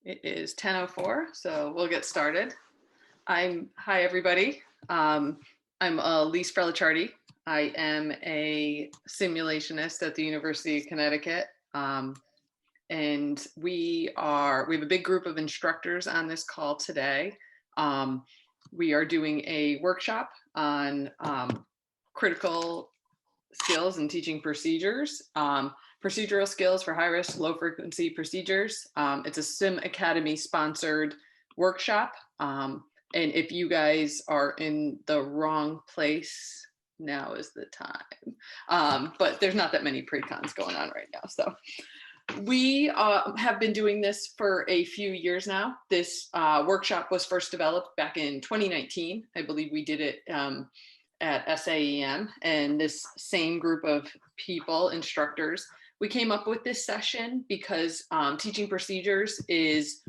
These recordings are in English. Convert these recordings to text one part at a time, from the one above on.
It is 10:04, so we'll get started. Hi everybody. I'm Elise Frelichardi. I am a simulationist at the University of Connecticut. And we have a big group of instructors on this call today. We are doing a workshop on critical skills and teaching procedures. Procedural skills for high-risk, low-frequency procedures. It's a Sim Academy sponsored workshop. And if you guys are in the wrong place, now is the time. But there's not that many pre-cons going on right now. So we have been doing this for a few years now. This workshop was first developed back in 2019. I believe we did it at SAEM, and this same group of people, instructors, we came up with this session because teaching procedures is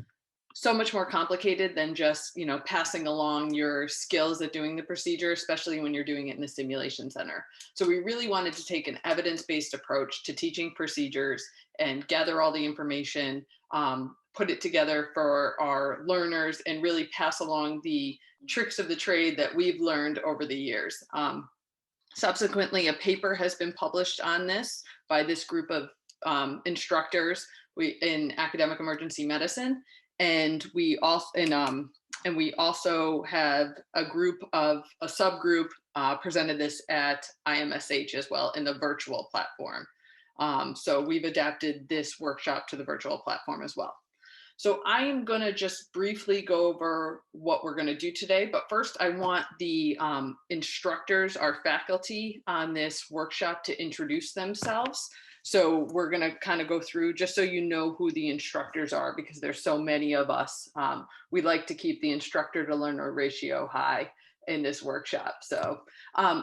so much more complicated than just, passing along your skills at doing the procedure, especially when you're doing it in the simulation center. So we really wanted to take an evidence-based approach to teaching procedures and gather all the information, put it together for our learners, and really pass along the tricks of the trade that we've learned over the years. Subsequently, a paper has been published on this by this group of instructors in academic emergency medicine, and we also have a subgroup presented this at IMSH as well in the virtual platform. So we've adapted this workshop to the virtual platform as well. So I am going to just briefly go over what we're going to do today. But first, I want the instructors, our faculty on this workshop, to introduce themselves. So we're going to kind of go through just so you know who the instructors are, because there's so many of us. We like to keep the instructor to learner ratio high in this workshop. So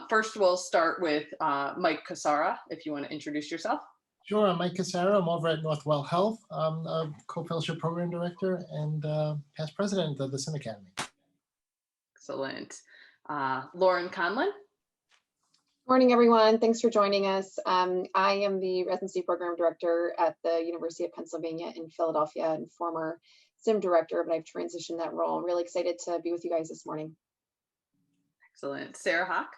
first, we'll start with Mike Casara, if you want to introduce yourself. Sure, I'm Mike Casara. I'm over at Northwell Health. I'm a co-fellowship program director and past president of the Sim Academy. Excellent. Lauren Conlon. Morning, everyone. Thanks for joining us. I am the residency program director at the University of Pennsylvania in Philadelphia and former Sim director, but I've transitioned that role. I'm really excited to be with you guys this morning. Excellent. Sarah Hawk.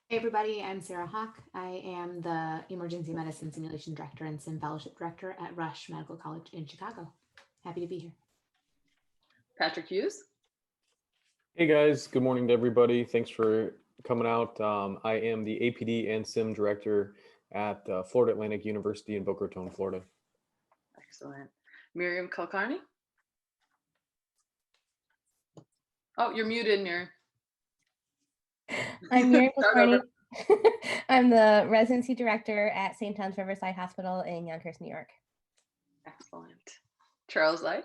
Hey everybody, I'm Sarah Hawk. I am the Emergency Medicine Simulation Director and Sim Fellowship Director at Rush Medical College in Chicago. Happy to be here. Patrick Hughes. Hey guys, good morning to everybody. Thanks for coming out. I am the APD and Sim Director at Florida Atlantic University in Boca Raton, Florida. Excellent. Miriam Kulkarni. Oh, you're muted, Miriam. I'm Miriam Kulkarni. I'm the residency director at St. John's Riverside Hospital in Yonkers, New York. Excellent. Charles Lay.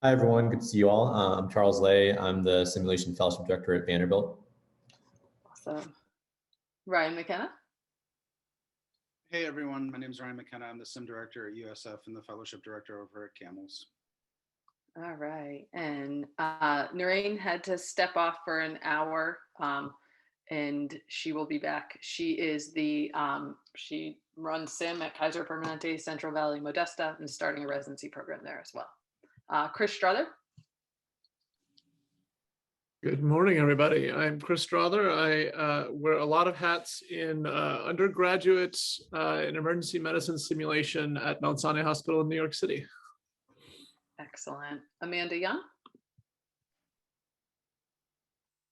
Hi, everyone. Good to see you all. I'm Charles Lay. I'm the Simulation Fellowship Director at Vanderbilt. Awesome. Ryan McKenna. Hey, everyone. My name is Ryan McKenna. I'm the Sim Director at USF and the Fellowship Director over at Camels. All right. And Noreen had to step off for an hour, and she will be back. She is she runs Sim at Kaiser Permanente, Central Valley, Modesta, and starting a residency program there as well. Chris Strother. Good morning, everybody. I'm Chris Strother. I wear a lot of hats in undergraduate in emergency medicine simulation at Mount Sinai Hospital in New York City. Excellent. Amanda Young.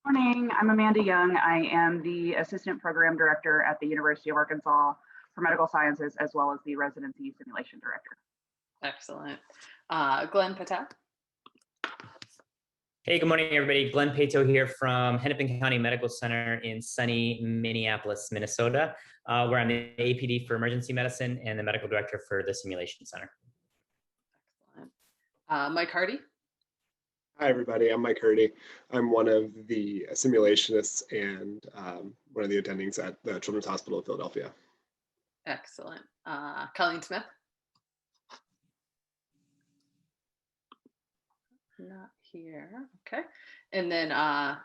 Morning, I'm Amanda Young. I am the Assistant Program Director at the University of Arkansas for Medical Sciences, as well as the Residency Simulation Director. Excellent. Glenn Patel. Hey, good morning, everybody. Glenn Pato here from Hennepin County Medical Center in sunny Minneapolis, Minnesota, where I'm the APD for emergency medicine and the medical director for the simulation center. Excellent. Mike Hardy. Hi, everybody. I'm Mike Hardy. I'm one of the simulationists and one of the attendings at the Children's Hospital of Philadelphia. Excellent. Colleen Smith. Not here. Okay. And then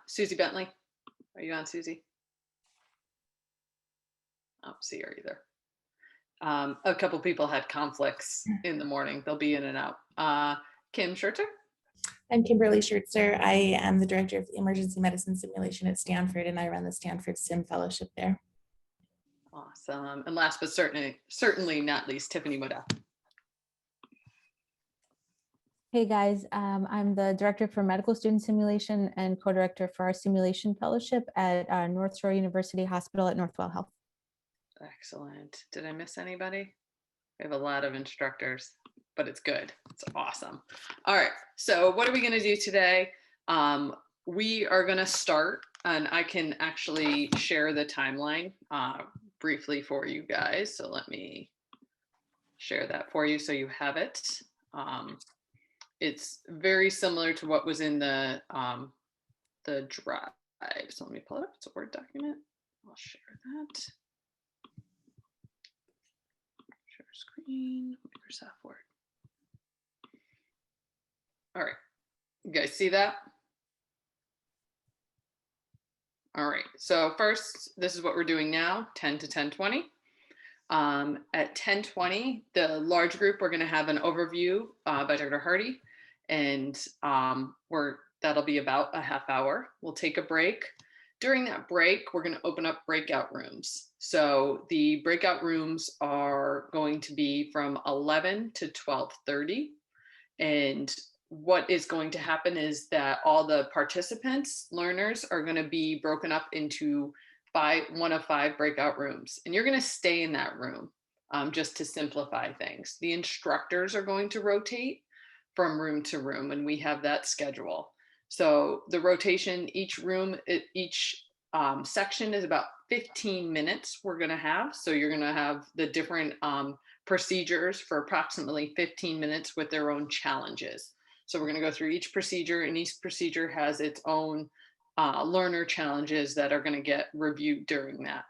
Susie Bentley. Are you on, Susie? I don't see her either. A couple people had conflicts in the morning. They'll be in and out. Kim Scherzer. I'm Kimberly Scherzer. I am the Director of Emergency Medicine Simulation at Stanford, and I run the Stanford Sim Fellowship there. Awesome. And last but certainly not least, Tiffany Modell. Hey guys, I'm the Director for Medical Student Simulation and co-director for our Simulation Fellowship at North Shore University Hospital at Northwell Health. Excellent. Did I miss anybody? We have a lot of instructors, but it's good. It's awesome. All right. So what are we going to do today? We are going to start, and I can actually share the timeline briefly for you guys. So let me share that for you so you have it. It's very similar to what was in the drive. So let me pull it up. It's a Word document. I'll share that. Share screen, Microsoft Word. All right. You guys see that? All right. So first, this is what we're doing now, 10 to 10:20. At 10:20, the large group, we're going to have an overview by Dr. Hardy, and that'll be about a half hour. We'll take a break. During that break, we're going to open up breakout rooms. So the breakout rooms are going to be from 11 to 12:30. And what is going to happen is that all the participants, learners, are going to be broken up into one of 5 breakout rooms. And you're going to stay in that room just to simplify things. The instructors are going to rotate from room to room, and we have that schedule. So the rotation, each room, each section is about 15 minutes we're going to have. So you're going to have the different procedures for approximately 15 minutes with their own challenges. So we're going to go through each procedure, and each procedure has its own learner challenges that are going to get reviewed during that.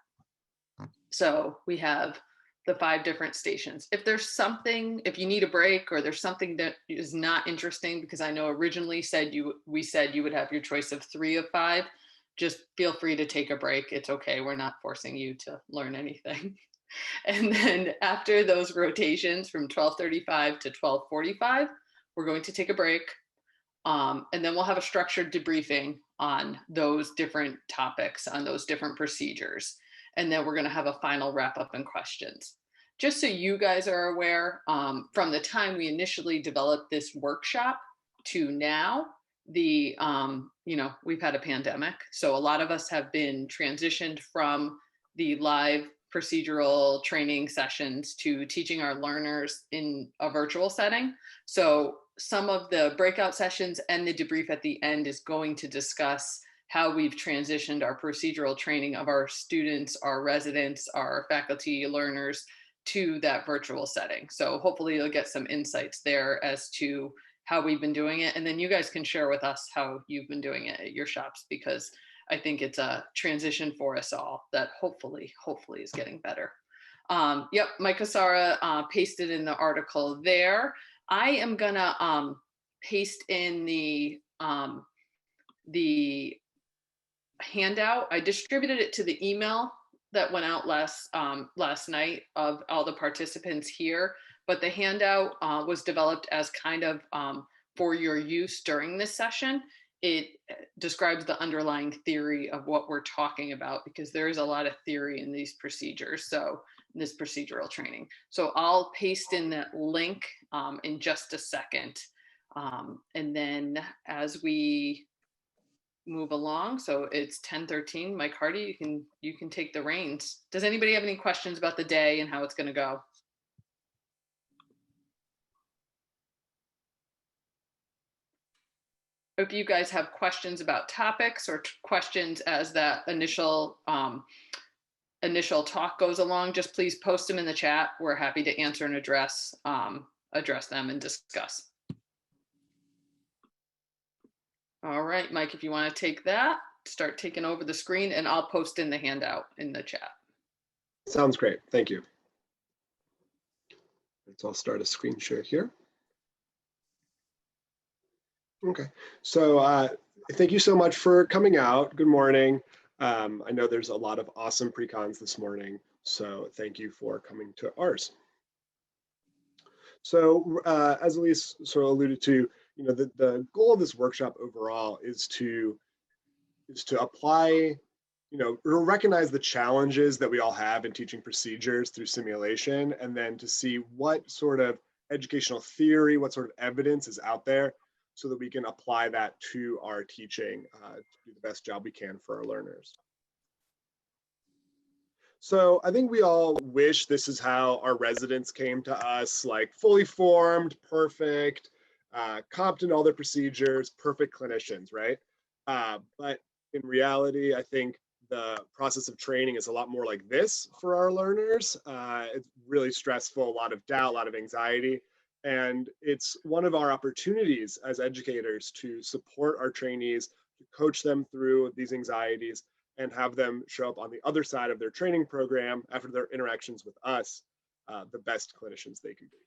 So we have the 5 different stations. If there's something, if you need a break or there's something that is not interesting, because I know originally we said you would have your choice of 3 of 5, just feel free to take a break. It's okay. We're not forcing you to learn anything. And then after those rotations from 12:35 to 12:45, we're going to take a break. And then we'll have a structured debriefing on those different topics, on those different procedures. And then we're going to have a final wrap up and questions. Just so you guys are aware, from the time we initially developed this workshop to now, we've had a pandemic. So a lot of us have been transitioned from the live procedural training sessions to teaching our learners in a virtual setting. So some of the breakout sessions and the debrief at the end is going to discuss how we've transitioned our procedural training of our students, our residents, our faculty, learners to that virtual setting. So hopefully you'll get some insights there as to how we've been doing it. And then you guys can share with us how you've been doing it at your shops, because I think it's a transition for us all that hopefully is getting better. Yep, Mike Casara pasted in the article there. I am gonna paste in the handout. I distributed it to the email that went out last night of all the participants here, but the handout was developed as kind of for your use during this session. It describes the underlying theory of what we're talking about, because there is a lot of theory in these procedures. So this procedural training. So I'll paste in that link in just a second. And then as we move along, so it's 10:13, Mike Hardy, you can take the reins. Does anybody have any questions about the day and how it's going to go? If you guys have questions about topics or questions as that initial talk goes along, just please post them in the chat. We're happy to answer and address them and discuss. All right, Mike, if you want to take that, start taking over the screen, and I'll post in the handout in the chat. Sounds great. Thank you. So I'll start a screen share here. Okay, so thank you so much for coming out. Good morning. I know there's a lot of awesome pre-cons this morning, so thank you for coming to ours. So as Elise sort of alluded to, the goal of this workshop overall is to apply, recognize the challenges that we all have in teaching procedures through simulation, and then to see what sort of educational theory, what sort of evidence is out there so that we can apply that to our teaching to do the best job we can for our learners. So I think we all wish this is how our residents came to us, like fully formed, perfect, competent in all their procedures, perfect clinicians, right? But in reality, I think the process of training is a lot more like this for our learners. It's really stressful, a lot of doubt, a lot of anxiety. And it's one of our opportunities as educators to support our trainees, to coach them through these anxieties, and have them show up on the other side of their training program after their interactions with us, the best clinicians they can be.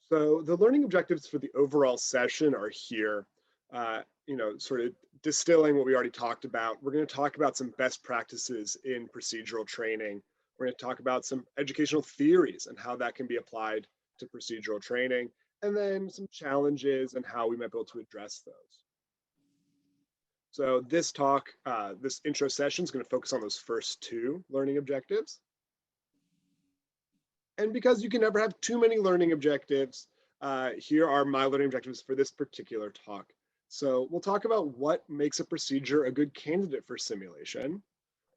So the learning objectives for the overall session are here, sort of distilling what we already talked about. We're going to talk about some best practices in procedural training. We're going to talk about some educational theories and how that can be applied to procedural training, and then some challenges and how we might be able to address those. So this talk, this intro session is going to focus on those first two learning objectives. And because you can never have too many learning objectives, here are my learning objectives for this particular talk. So we'll talk about what makes a procedure a good candidate for simulation.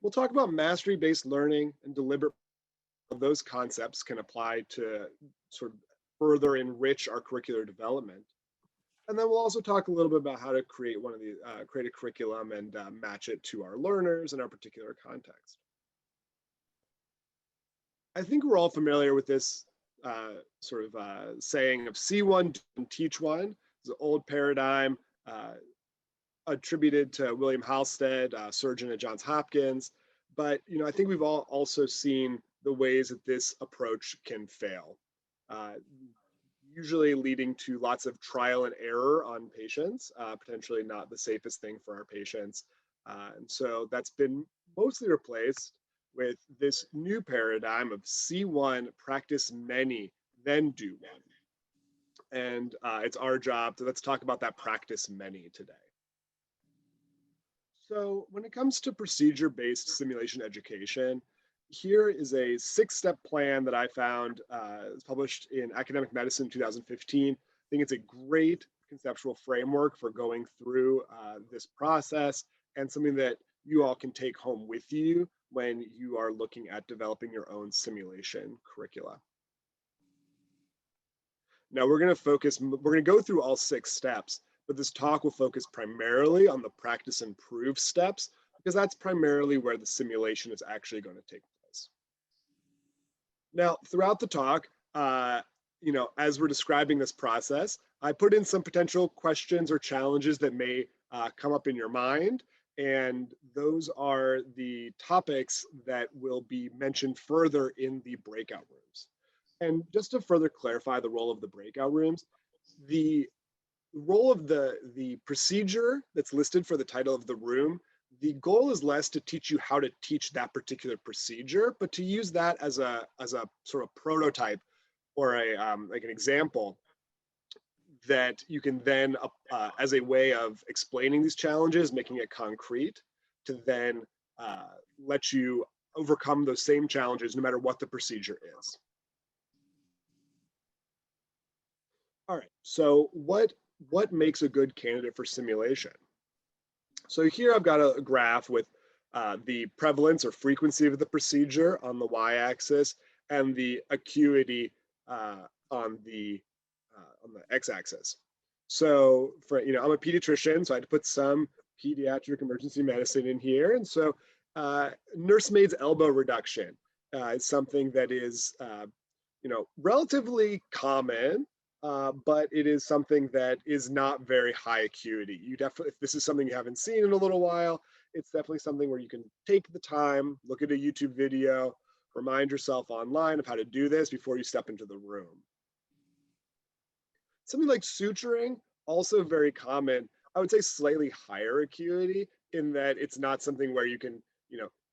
We'll talk about mastery-based learning and deliberate. Those concepts can apply to sort of further enrich our curricular development. And then we'll also talk a little bit about how to create create a curriculum and match it to our learners in our particular context. I think we're all familiar with this saying of see one, do and teach one. It's an old paradigm attributed to William Halsted, surgeon at Johns Hopkins. But I think we've all also seen the ways that this approach can fail. Usually leading to lots of trial and error on patients, potentially not the safest thing for our patients. And so that's been mostly replaced with this new paradigm of see one, practice many, then do one. And it's our job to, let's talk about that practice many today. So when it comes to procedure-based simulation education, here is a 6-step plan that I found was published in Academic Medicine in 2015. I think it's a great conceptual framework for going through this process, and something that you all can take home with you when you are looking at developing your own simulation curricula. Now we're going to go through all 6 steps, but this talk will focus primarily on the practice and prove steps, because that's primarily where the simulation is actually going to take place. Now, throughout the talk, as we're describing this process, I put in some potential questions or challenges that may come up in your mind, and those are the topics that will be mentioned further in the breakout rooms. And just to further clarify the role of the breakout rooms, the role of the procedure that's listed for the title of the room, the goal is less to teach you how to teach that particular procedure, but to use that as a sort of prototype or like an example that you can then, as a way of explaining these challenges, making it concrete, to then let you overcome those same challenges no matter what the procedure is. All right, so what makes a good candidate for simulation? So here I've got a graph with the prevalence or frequency of the procedure on the y-axis and the acuity on the x-axis. So for, I'm a pediatrician, so I had to put some pediatric emergency medicine in here. And so nursemaid's elbow reduction is something that is, relatively common, but it is something that is not very high acuity. You definitely, if this is something you haven't seen in a little while, it's definitely something where you can take the time, look at a YouTube video, remind yourself online of how to do this before you step into the room. Something like suturing, also very common. I would say slightly higher acuity in that it's not something where you can,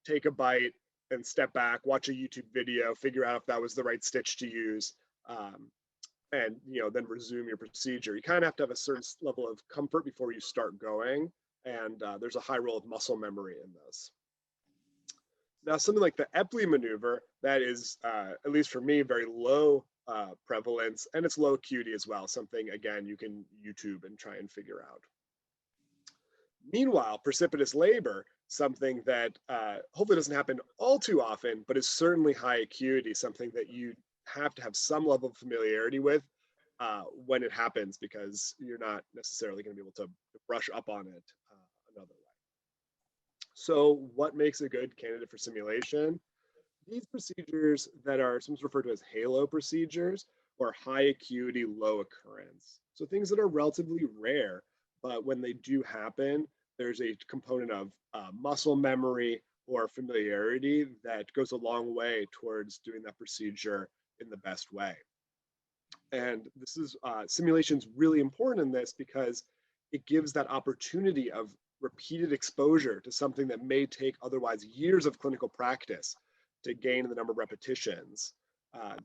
take a bite and step back, watch a YouTube video, figure out if that was the right stitch to use. and then resume your procedure. You kind of have to have a certain level of comfort before you start going, and there's a high role of muscle memory in this. Now, something like the Epley maneuver, that is, at least for me, very low prevalence, and it's low acuity as well. Something, again, you can YouTube and try and figure out. Meanwhile, precipitous labor, something that hopefully doesn't happen all too often, but is certainly high acuity, something that you have to have some level of familiarity with when it happens, because you're not necessarily going to be able to brush up on it another way. So what makes a good candidate for simulation? These procedures that are sometimes referred to as halo procedures, or high acuity, low occurrence. So things that are relatively rare, but when they do happen, there's a component of muscle memory or familiarity that goes a long way towards doing that procedure in the best way. And this is simulation's really important in this, because it gives that opportunity of repeated exposure to something that may take otherwise years of clinical practice to gain the number of repetitions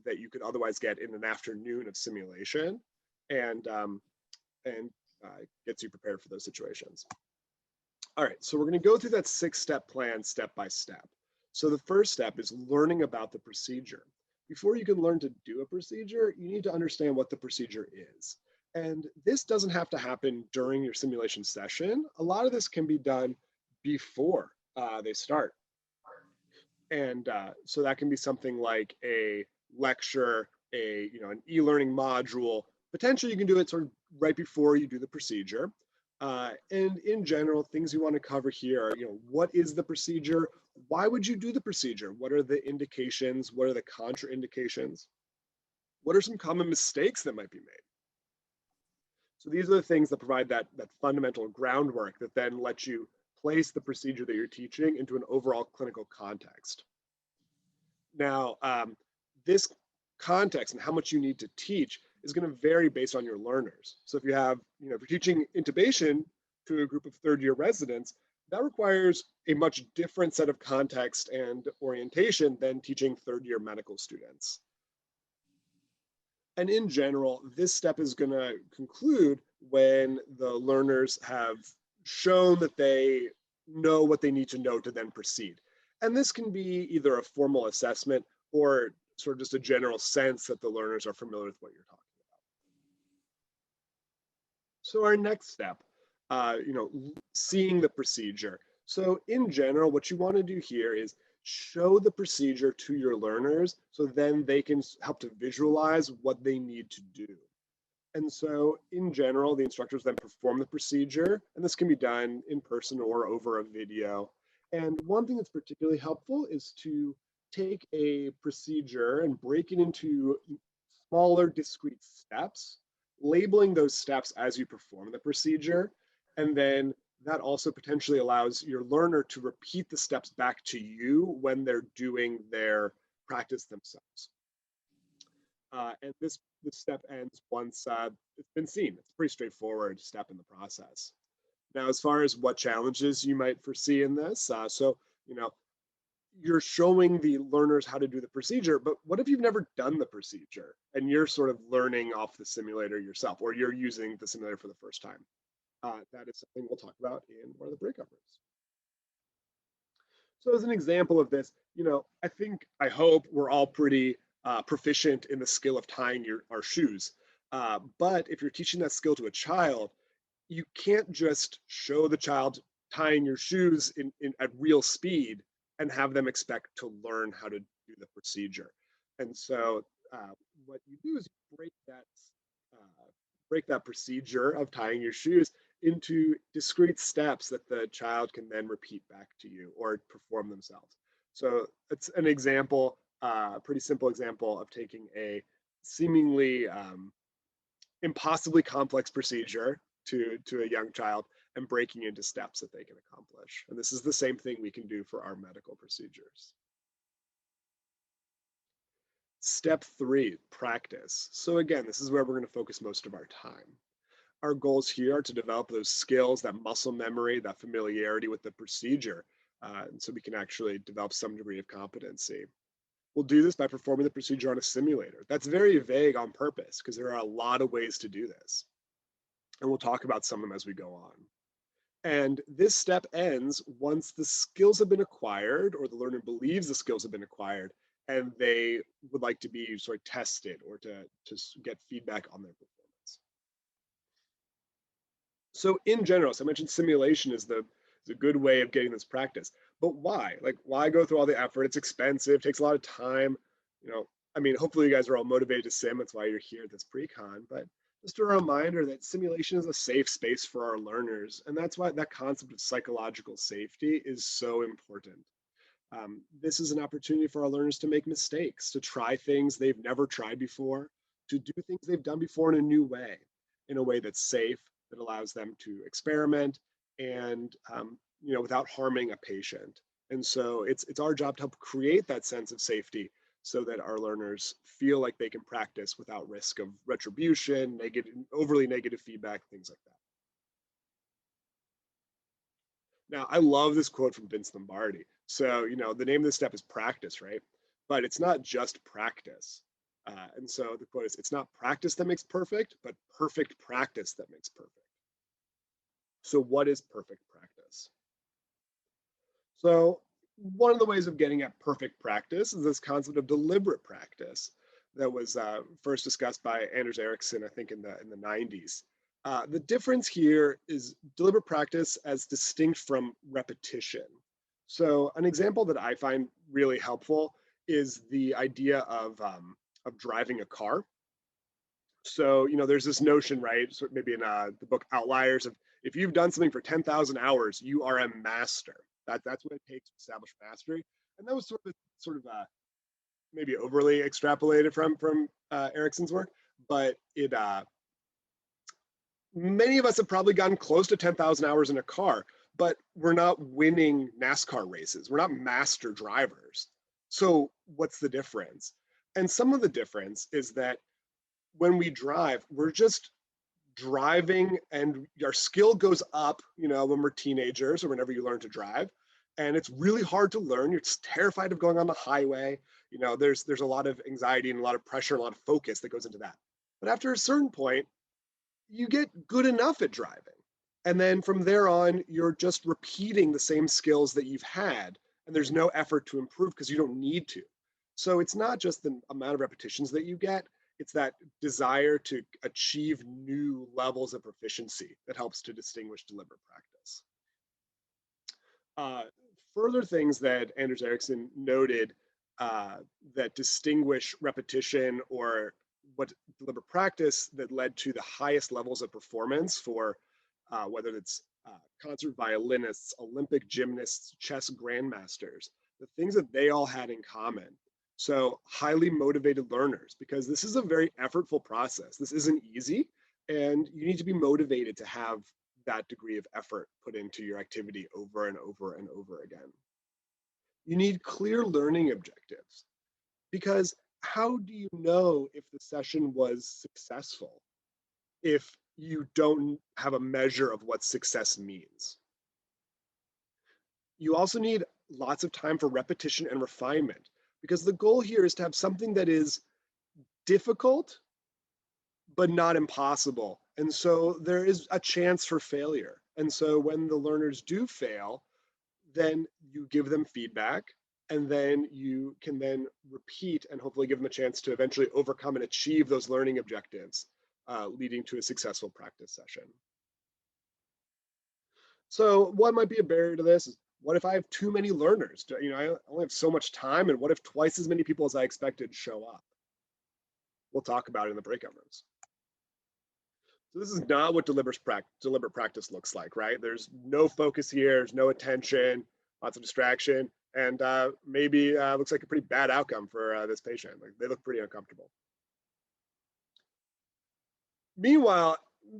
that you could otherwise get in an afternoon of simulation, and gets you prepared for those situations. All right, so we're going to go through that 6-step plan step by step. So the first step is learning about the procedure. Before you can learn to do a procedure, you need to understand what the procedure is. And this doesn't have to happen during your simulation session. A lot of this can be done before they start. And so that can be something like a lecture, an e-learning module. Potentially you can do it sort of right before you do the procedure. And in general, things you want to cover here are, what is the procedure? Why would you do the procedure? What are the indications? What are the contraindications? What are some common mistakes that might be made? So these are the things that provide that fundamental groundwork that then lets you place the procedure that you're teaching into an overall clinical context. Now, this context and how much you need to teach is going to vary based on your learners. So if you have, if you're teaching intubation to a group of third-year residents, that requires a much different set of context and orientation than teaching third-year medical students. And in general, this step is going to conclude when the learners have shown that they know what they need to know to then proceed. And this can be either a formal assessment or sort of just a general sense that the learners are familiar with what you're talking about. So our next step, seeing the procedure. So in general, what you want to do here is show the procedure to your learners so then they can help to visualize what they need to do. And so in general, the instructors then perform the procedure, and this can be done in person or over a video. And one thing that's particularly helpful is to take a procedure and break it into smaller, discrete steps, labeling those steps as you perform the procedure. And then that also potentially allows your learner to repeat the steps back to you when they're doing their practice themselves. And this step ends once it's been seen. It's a pretty straightforward step in the process. Now, as far as what challenges you might foresee in this, you're showing the learners how to do the procedure, but what if you've never done the procedure and you're sort of learning off the simulator yourself, or you're using the simulator for the first time? That is something we'll talk about in one of the breakout rooms. So as an example of this, I hope we're all pretty proficient in the skill of tying our shoes. But if you're teaching that skill to a child, you can't just show the child tying your shoes at real speed and have them expect to learn how to do the procedure. And so what you do is you break that procedure of tying your shoes into discrete steps that the child can then repeat back to you or perform themselves. So it's an example, a pretty simple example of taking a seemingly impossibly complex procedure to a young child and breaking into steps that they can accomplish. And this is the same thing we can do for our medical procedures. Step 3, practice. So again, this is where we're going to focus most of our time. Our goals here are to develop those skills, that muscle memory, that familiarity with the procedure, and so we can actually develop some degree of competency. We'll do this by performing the procedure on a simulator. That's very vague on purpose because there are a lot of ways to do this. And we'll talk about some of them as we go on. And this step ends once the skills have been acquired, or the learner believes the skills have been acquired, and they would like to be sort of tested or to get feedback on their performance. So in general, so I mentioned simulation is a good way of getting this practice. But why? Like, why go through all the effort? It's expensive, takes a lot of time. You know, I mean, hopefully you guys are all motivated to sim. That's why you're here at this pre-con. But just a reminder that simulation is a safe space for our learners. And that's why that concept of psychological safety is so important. This is an opportunity for our learners to make mistakes, to try things they've never tried before, to do things they've done before in a new way, in a way that's safe, that allows them to experiment and you know, without harming a patient. And so it's our job to help create that sense of safety so that our learners feel like they can practice without risk of retribution, overly negative feedback, things like that. Now, I love this quote from Vince Lombardi. So, you know, the name of this step is practice, right? But it's not just practice. And so the quote is, it's not practice that makes perfect, but perfect practice that makes perfect. So what is perfect practice? So one of the ways of getting at perfect practice is this concept of deliberate practice that was first discussed by Anders Ericsson, I think in the 90s. The difference here is deliberate practice as distinct from repetition. So an example that I find really helpful is the idea of driving a car. So, you know, there's this notion, right? So maybe in the book Outliers, of if you've done something for 10,000 hours, you are a master. That's what it takes to establish mastery. And that was sort of maybe overly extrapolated from Ericsson's work, but it many of us have probably gotten close to 10,000 hours in a car, but we're not winning NASCAR races. We're not master drivers. So what's the difference? And some of the difference is that when we drive, we're just driving and our skill goes up, you know, when we're teenagers or whenever you learn to drive. And it's really hard to learn. You're just terrified of going on the highway. You know, there's a lot of anxiety and a lot of pressure, a lot of focus that goes into that. But after a certain point, you get good enough at driving. And then from there on, you're just repeating the same skills that you've had. And there's no effort to improve because you don't need to. So it's not just the amount of repetitions that you get, it's that desire to achieve new levels of proficiency that helps to distinguish deliberate practice. Further things that Anders Ericsson noted that distinguish repetition or what deliberate practice that led to the highest levels of performance for whether it's concert violinists, Olympic gymnasts, chess grandmasters, the things that they all had in common. So highly motivated learners, because this is a very effortful process. This isn't easy, and you need to be motivated to have that degree of effort put into your activity over and over and over again. You need clear learning objectives, because how do you know if the session was successful if you don't have a measure of what success means? You also need lots of time for repetition and refinement, because the goal here is to have something that is difficult, but not impossible. And so there is a chance for failure. And so when the learners do fail, then you give them feedback, and then you can then repeat and hopefully give them a chance to eventually overcome and achieve those learning objectives, leading to a successful practice session. So what might be a barrier to this is, what if I have too many learners? You know, I only have so much time, and what if twice as many people as I expected show up? We'll talk about it in the breakout rooms. So this is not what deliberate practice looks like, right? There's no focus here, there's no attention, lots of distraction, and maybe looks like a pretty bad outcome for this patient. Like, they look pretty uncomfortable. Meanwhile,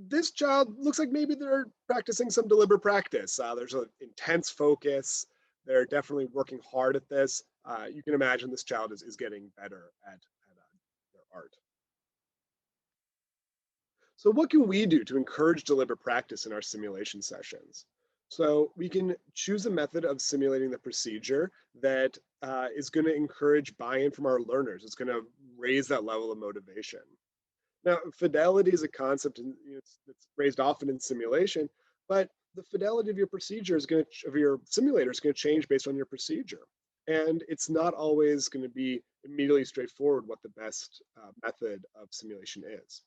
this child looks like maybe they're practicing some deliberate practice. There's an intense focus. They're definitely working hard at this. You can imagine this child is getting better at their art. So what can we do to encourage deliberate practice in our simulation sessions? So we can choose a method of simulating the procedure that is going to encourage buy-in from our learners. It's going to raise that level of motivation. Now, fidelity is a concept that's raised often in simulation, but the fidelity of your procedure is going to, of your simulator is going to change based on your procedure. And it's not always going to be immediately straightforward what the best method of simulation is.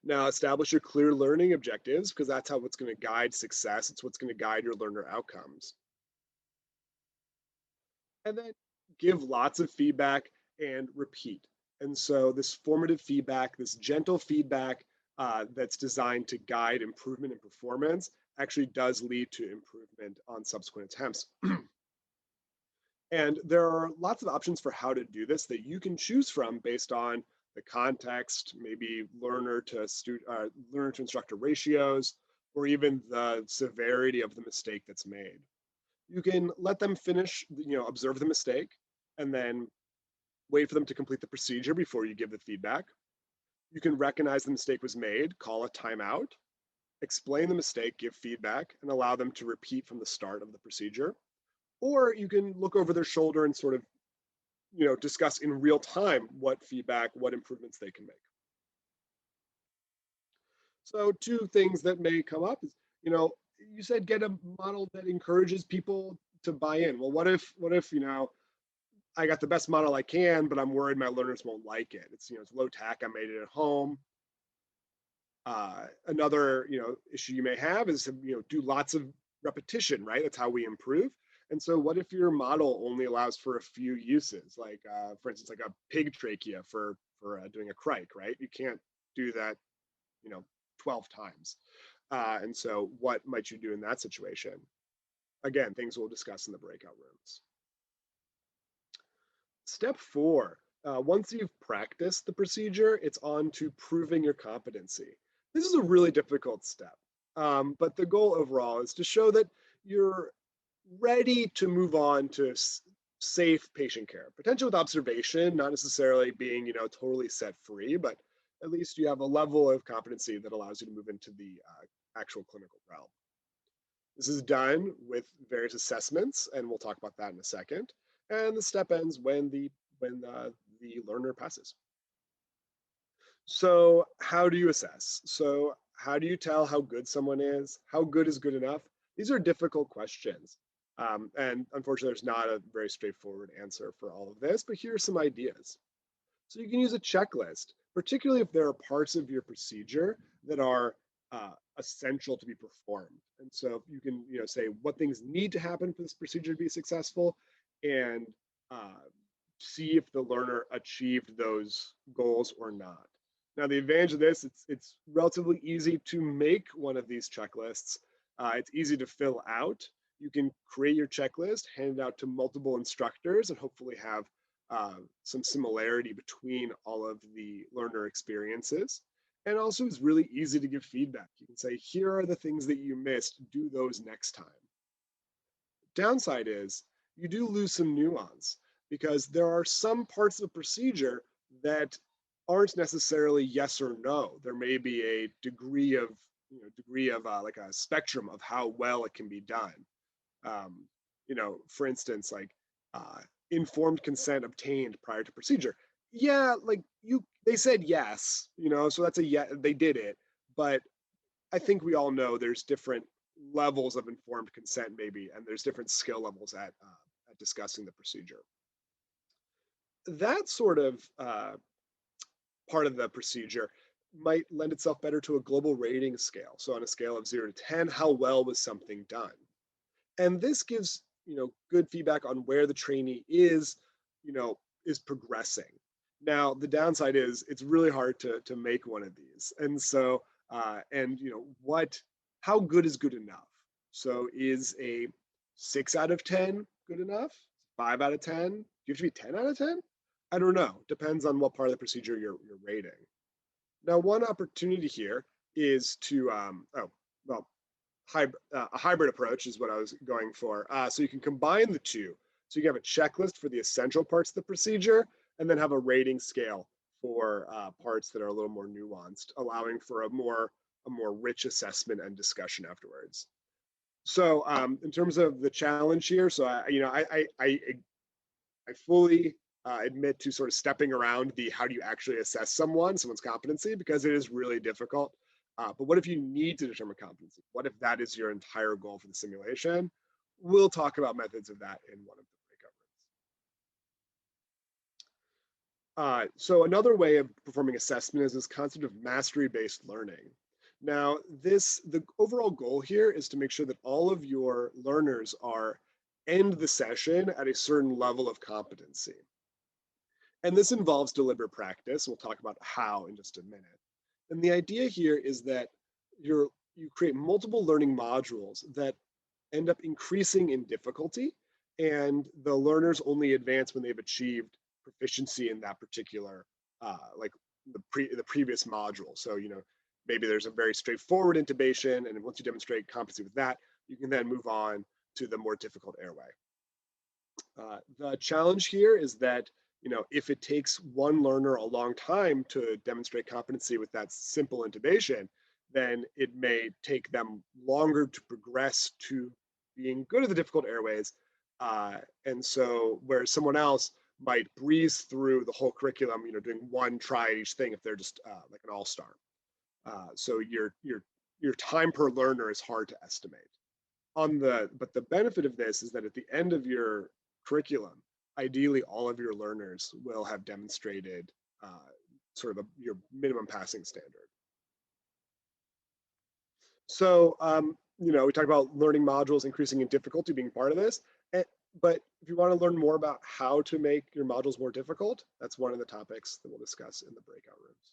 Now, establish your clear learning objectives because that's how what's going to guide success. It's what's going to guide your learner outcomes. And then give lots of feedback and repeat. And so this formative feedback, this gentle feedback that's designed to guide improvement in performance actually does lead to improvement on subsequent attempts. And there are lots of options for how to do this that you can choose from based on the context, maybe learner to instructor ratios, or even the severity of the mistake that's made. You can let them finish, observe the mistake, and then wait for them to complete the procedure before you give the feedback. You can recognize the mistake was made, call a timeout, explain the mistake, give feedback, and allow them to repeat from the start of the procedure. Or you can look over their shoulder and sort of, discuss in real time what feedback, what improvements they can make. So two things that may come up is, you said get a model that encourages people to buy in. Well, what if, I got the best model I can, but I'm worried my learners won't like it. It's, it's low tech, I made it at home. Another, issue you may have is, do lots of repetition, right? That's how we improve. And so what if your model only allows for a few uses, like, for instance, like a pig trachea for doing a crike, right? You can't do that, 12 times. And so what might you do in that situation? Again, things we'll discuss in the breakout rooms. Step 4, once you've practiced the procedure, it's on to proving your competency. This is a really difficult step, but the goal overall is to show that you're ready to move on to safe patient care, potentially with observation, not necessarily being, totally set free, but at least you have a level of competency that allows you to move into the actual clinical realm. This is done with various assessments, and we'll talk about that in a second. And the step ends when the learner passes. So how do you assess? So how do you tell how good someone is? How good is good enough? These are difficult questions. And unfortunately, there's not a very straightforward answer for all of this, but here are some ideas. So you can use a checklist, particularly if there are parts of your procedure that are essential to be performed. And so you can say what things need to happen for this procedure to be successful and see if the learner achieved those goals or not. Now, the advantage of this, it's relatively easy to make one of these checklists. It's easy to fill out. You can create your checklist, hand it out to multiple instructors, and hopefully have some similarity between all of the learner experiences. And also, it's really easy to give feedback. You can say, here are the things that you missed, do those next time. Downside is you do lose some nuance because there are some parts of the procedure that aren't necessarily yes or no. There may be a degree of like a spectrum of how well it can be done. For instance, like informed consent obtained prior to procedure. Yeah, like they said yes, so that's a yeah, they did it. But I think we all know there's different levels of informed consent maybe, and there's different skill levels at discussing the procedure. That sort of part of the procedure might lend itself better to a global rating scale. So on a scale of 0 to 10, how well was something done? And this gives, good feedback on where the trainee is progressing. Now, the downside is it's really hard to make one of these. And so, how good is good enough? So is a 6 out of 10 good enough? 5 out of 10? Do you have to be 10 out of 10? I don't know. Depends on what part of the procedure you're rating. Now, one opportunity here is to, a hybrid approach is what I was going for. So you can combine the two. So you can have a checklist for the essential parts of the procedure and then have a rating scale for parts that are a little more nuanced, allowing for a more rich assessment and discussion afterwards. So in terms of the challenge here, so I fully admit to sort of stepping around the how do you actually assess someone's competency, because it is really difficult. But what if you need to determine competency? What if that is your entire goal for the simulation? We'll talk about methods of that in one of the breakout rooms. So another way of performing assessment is this concept of mastery-based learning. Now, the overall goal here is to make sure that all of your learners end the session at a certain level of competency. And this involves deliberate practice. We'll talk about how in just a minute. And the idea here is that you create multiple learning modules that end up increasing in difficulty, and the learners only advance when they've achieved proficiency in that particular, like the previous module. So, maybe there's a very straightforward intubation, and once you demonstrate competency with that, you can then move on to the more difficult airway. The challenge here is that, if it takes one learner a long time to demonstrate competency with that simple intubation, then it may take them longer to progress to being good at the difficult airways. And so whereas someone else might breeze through the whole curriculum, doing one try at each thing if they're just like an all-star. So your time per learner is hard to estimate. But the benefit of this is that at the end of your curriculum, ideally all of your learners will have demonstrated sort of your minimum passing standard. So we talked about learning modules increasing in difficulty being part of this. But if you want to learn more about how to make your modules more difficult, that's one of the topics that we'll discuss in the breakout rooms.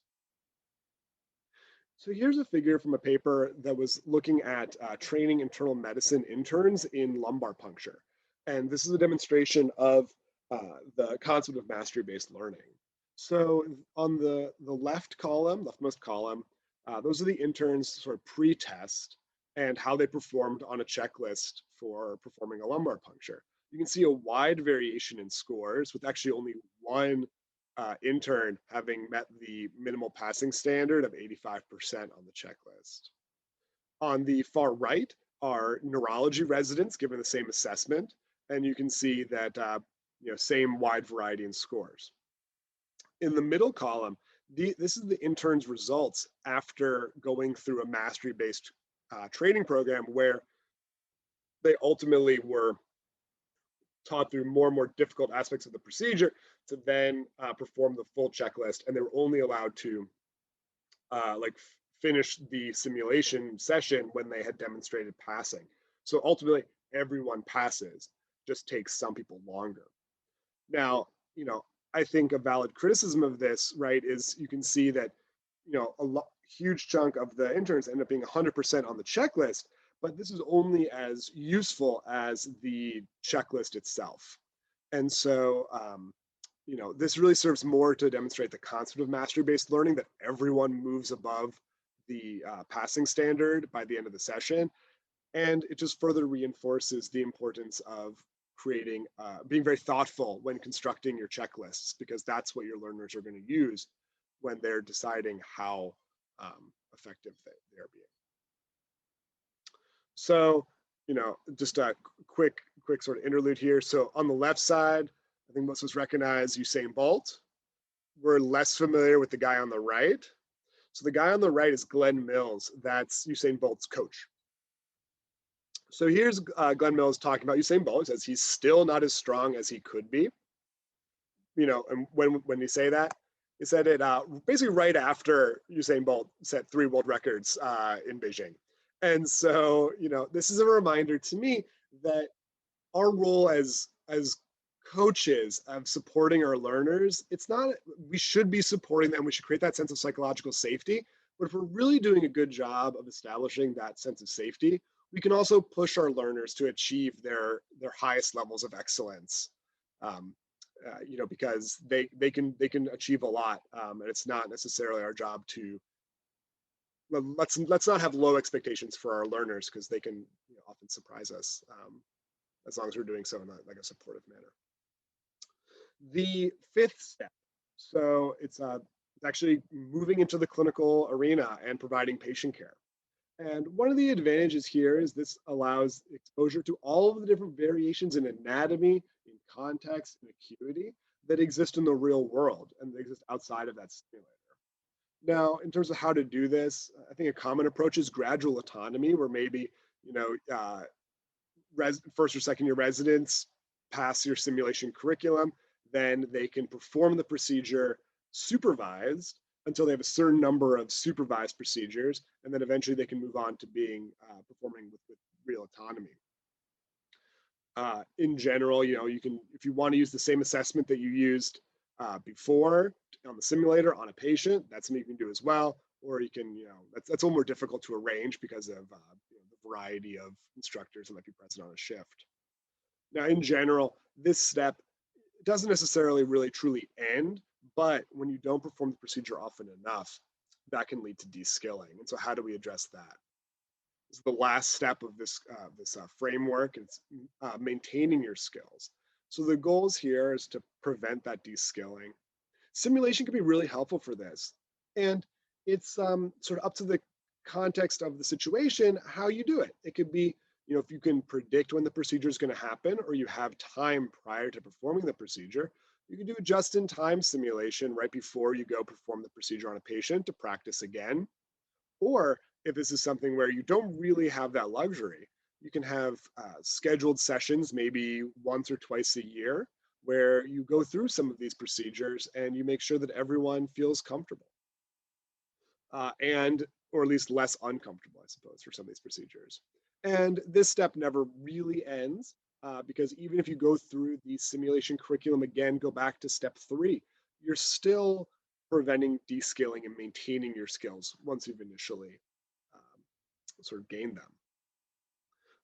So here's a figure from a paper that was looking at training internal medicine interns in lumbar puncture. And this is a demonstration of the concept of mastery-based learning. So on the leftmost column, those are the interns sort of pre-test and how they performed on a checklist for performing a lumbar puncture. You can see a wide variation in scores, with actually only one intern having met the minimal passing standard of 85% on the checklist. On the far right are neurology residents given the same assessment, and you can see that same wide variety in scores. In the middle column, this is the intern's results after going through a mastery-based training program where they ultimately were taught through more and more difficult aspects of the procedure to then perform the full checklist, and they were only allowed to finish the simulation session when they had demonstrated passing. So ultimately, everyone passes, just takes some people longer. Now, I think a valid criticism of this, right, is you can see that, huge chunk of the interns end up being 100% on the checklist, but this is only as useful as the checklist itself. And so, this really serves more to demonstrate the concept of mastery-based learning, that everyone moves above the passing standard by the end of the session. And it just further reinforces the importance of creating, being very thoughtful when constructing your checklists, because that's what your learners are going to use when they're deciding how effective they are being. So, just a quick sort of interlude here. So on the left side, I think most of us recognize Usain Bolt. We're less familiar with the guy on the right. So the guy on the right is Glenn Mills. That's Usain Bolt's coach. So here's Glenn Mills talking about Usain Bolt. He says he's still not as strong as he could be. And when you say that, he said it basically right after Usain Bolt set 3 world records in Beijing. And so, this is a reminder to me that our role as coaches of supporting our learners, we should be supporting them. We should create that sense of psychological safety. But if we're really doing a good job of establishing that sense of safety, we can also push our learners to achieve their highest levels of excellence. Because they can achieve a lot, and it's not necessarily our job to let's not have low expectations for our learners, because they can often surprise us as long as we're doing so in a supportive manner. The 5th step, so it's actually moving into the clinical arena and providing patient care. And one of the advantages here is this allows exposure to all of the different variations in anatomy, in context, and acuity that exist in the real world and that exist outside of that simulator. Now, in terms of how to do this, I think a common approach is gradual autonomy, where maybe, first or second year residents pass your simulation curriculum, then they can perform the procedure supervised until they have a certain number of supervised procedures, and then eventually they can move on to being performing with real autonomy. In general, you can, if you want to use the same assessment that you used before on the simulator on a patient, that's something you can do as well. Or you can, that's a little more difficult to arrange because of the variety of instructors that might be present on a shift. Now, in general, this step doesn't necessarily really truly end, but when you don't perform the procedure often enough, that can lead to de-skilling. And so how do we address that? This is the last step of this framework. It's maintaining your skills. So the goals here is to prevent that de-skilling. Simulation can be really helpful for this. And it's sort of up to the context of the situation, how you do it. It could be, if you can predict when the procedure is going to happen, or you have time prior to performing the procedure, you can do a just-in-time simulation right before you go perform the procedure on a patient to practice again. Or if this is something where you don't really have that luxury, you can have scheduled sessions, maybe once or twice a year, where you go through some of these procedures and you make sure that everyone feels comfortable. Or at least less uncomfortable, I suppose, for some of these procedures. And this step never really ends, because even if you go through the simulation curriculum again, go back to step 3, you're still preventing de-skilling and maintaining your skills once you've initially sort of gained them.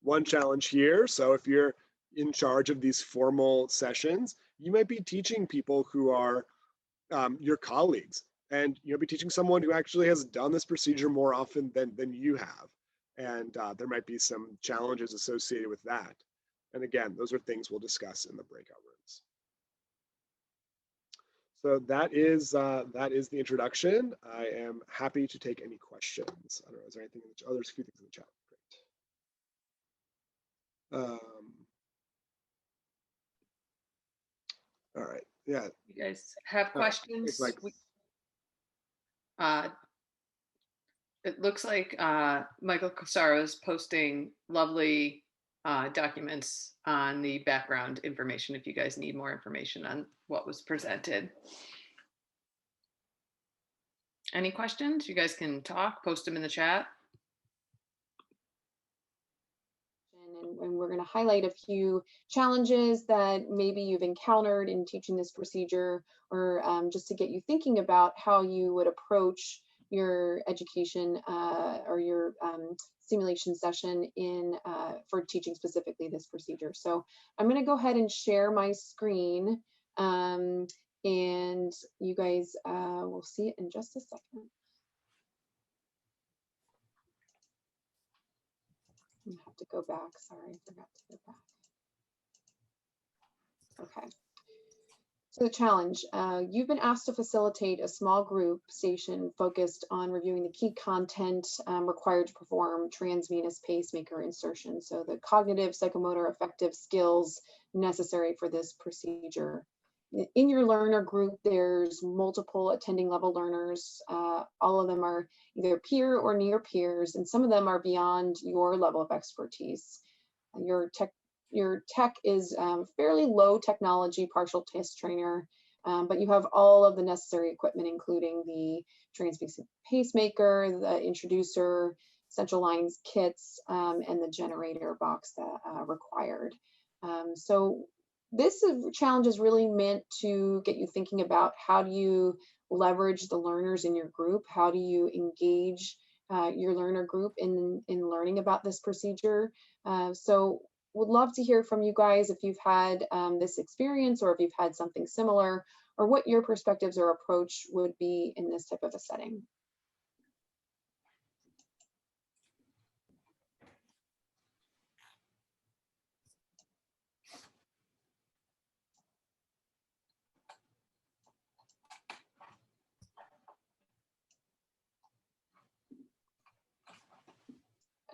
One challenge here, so if you're in charge of these formal sessions, you might be teaching people who are your colleagues, and you'll be teaching someone who actually has done this procedure more often than you have. And there might be some challenges associated with that. And again, those are things we'll discuss in the breakout rooms. So that is the introduction. I am happy to take any questions. I don't know, is there anything in the chat? Oh, there's a few things in the chat. Great. All right. Yeah. You guys have questions? Like, it looks like Michael Casaro is posting lovely documents on the background information if you guys need more information on what was presented. Any questions? You guys can talk, post them in the chat. And we're going to highlight a few challenges that maybe you've encountered in teaching this procedure, or just to get you thinking about how you would approach your education or your simulation session for teaching specifically this procedure. So I'm going to go ahead and share my screen, and you guys will see it in just a second. I have to go back. Sorry, I forgot to go back. Okay. So the challenge, you've been asked to facilitate a small group station focused on reviewing the key content required to perform transvenous pacemaker insertion. So the cognitive, psychomotor, affective skills necessary for this procedure. In your learner group, there's multiple attending level learners. All of them are either peer or near peers, and some of them are beyond your level of expertise. Your tech is fairly low technology, partial test trainer, but you have all of the necessary equipment, including the transvenous pacemaker, the introducer, central lines kits, and the generator box that required. So this challenge is really meant to get you thinking about how do you leverage the learners in your group, how do you engage your learner group in learning about this procedure. So would love to hear from you guys if you've had this experience, or if you've had something similar, or what your perspectives or approach would be in this type of a setting.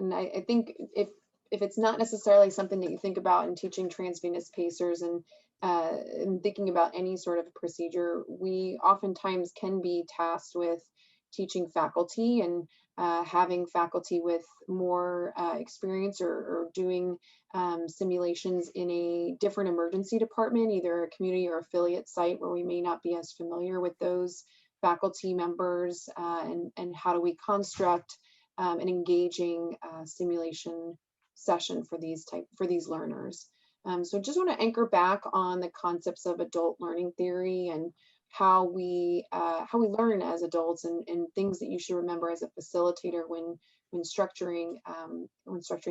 And I think if it's not necessarily something that you think about in teaching transvenous pacers and thinking about any sort of procedure, we oftentimes can be tasked with teaching faculty and having faculty with more experience or doing simulations in a different emergency department, either a community or affiliate site where we may not be as familiar with those faculty members, and how do we construct an engaging simulation session for these learners. So just want to anchor back on the concepts of adult learning theory and how we learn as adults, and things that you should remember as a facilitator when structuring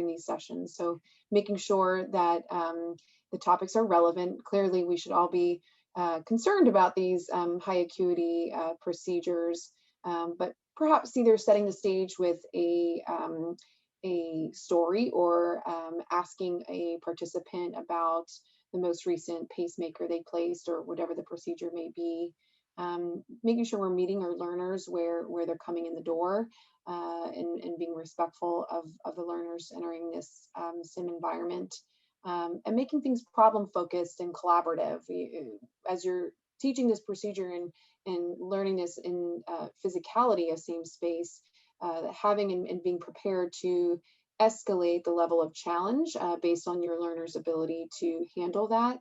these sessions. So making sure that the topics are relevant. Clearly, we should all be concerned about these high acuity procedures, but perhaps either setting the stage with a story or asking a participant about the most recent pacemaker they placed or whatever the procedure may be. Making sure we're meeting our learners where they're coming in the door, and being respectful of the learners entering this sim environment, and making things problem focused and collaborative. As you're teaching this procedure and learning this in physicality, a same space, having and being prepared to escalate the level of challenge based on your learner's ability to handle that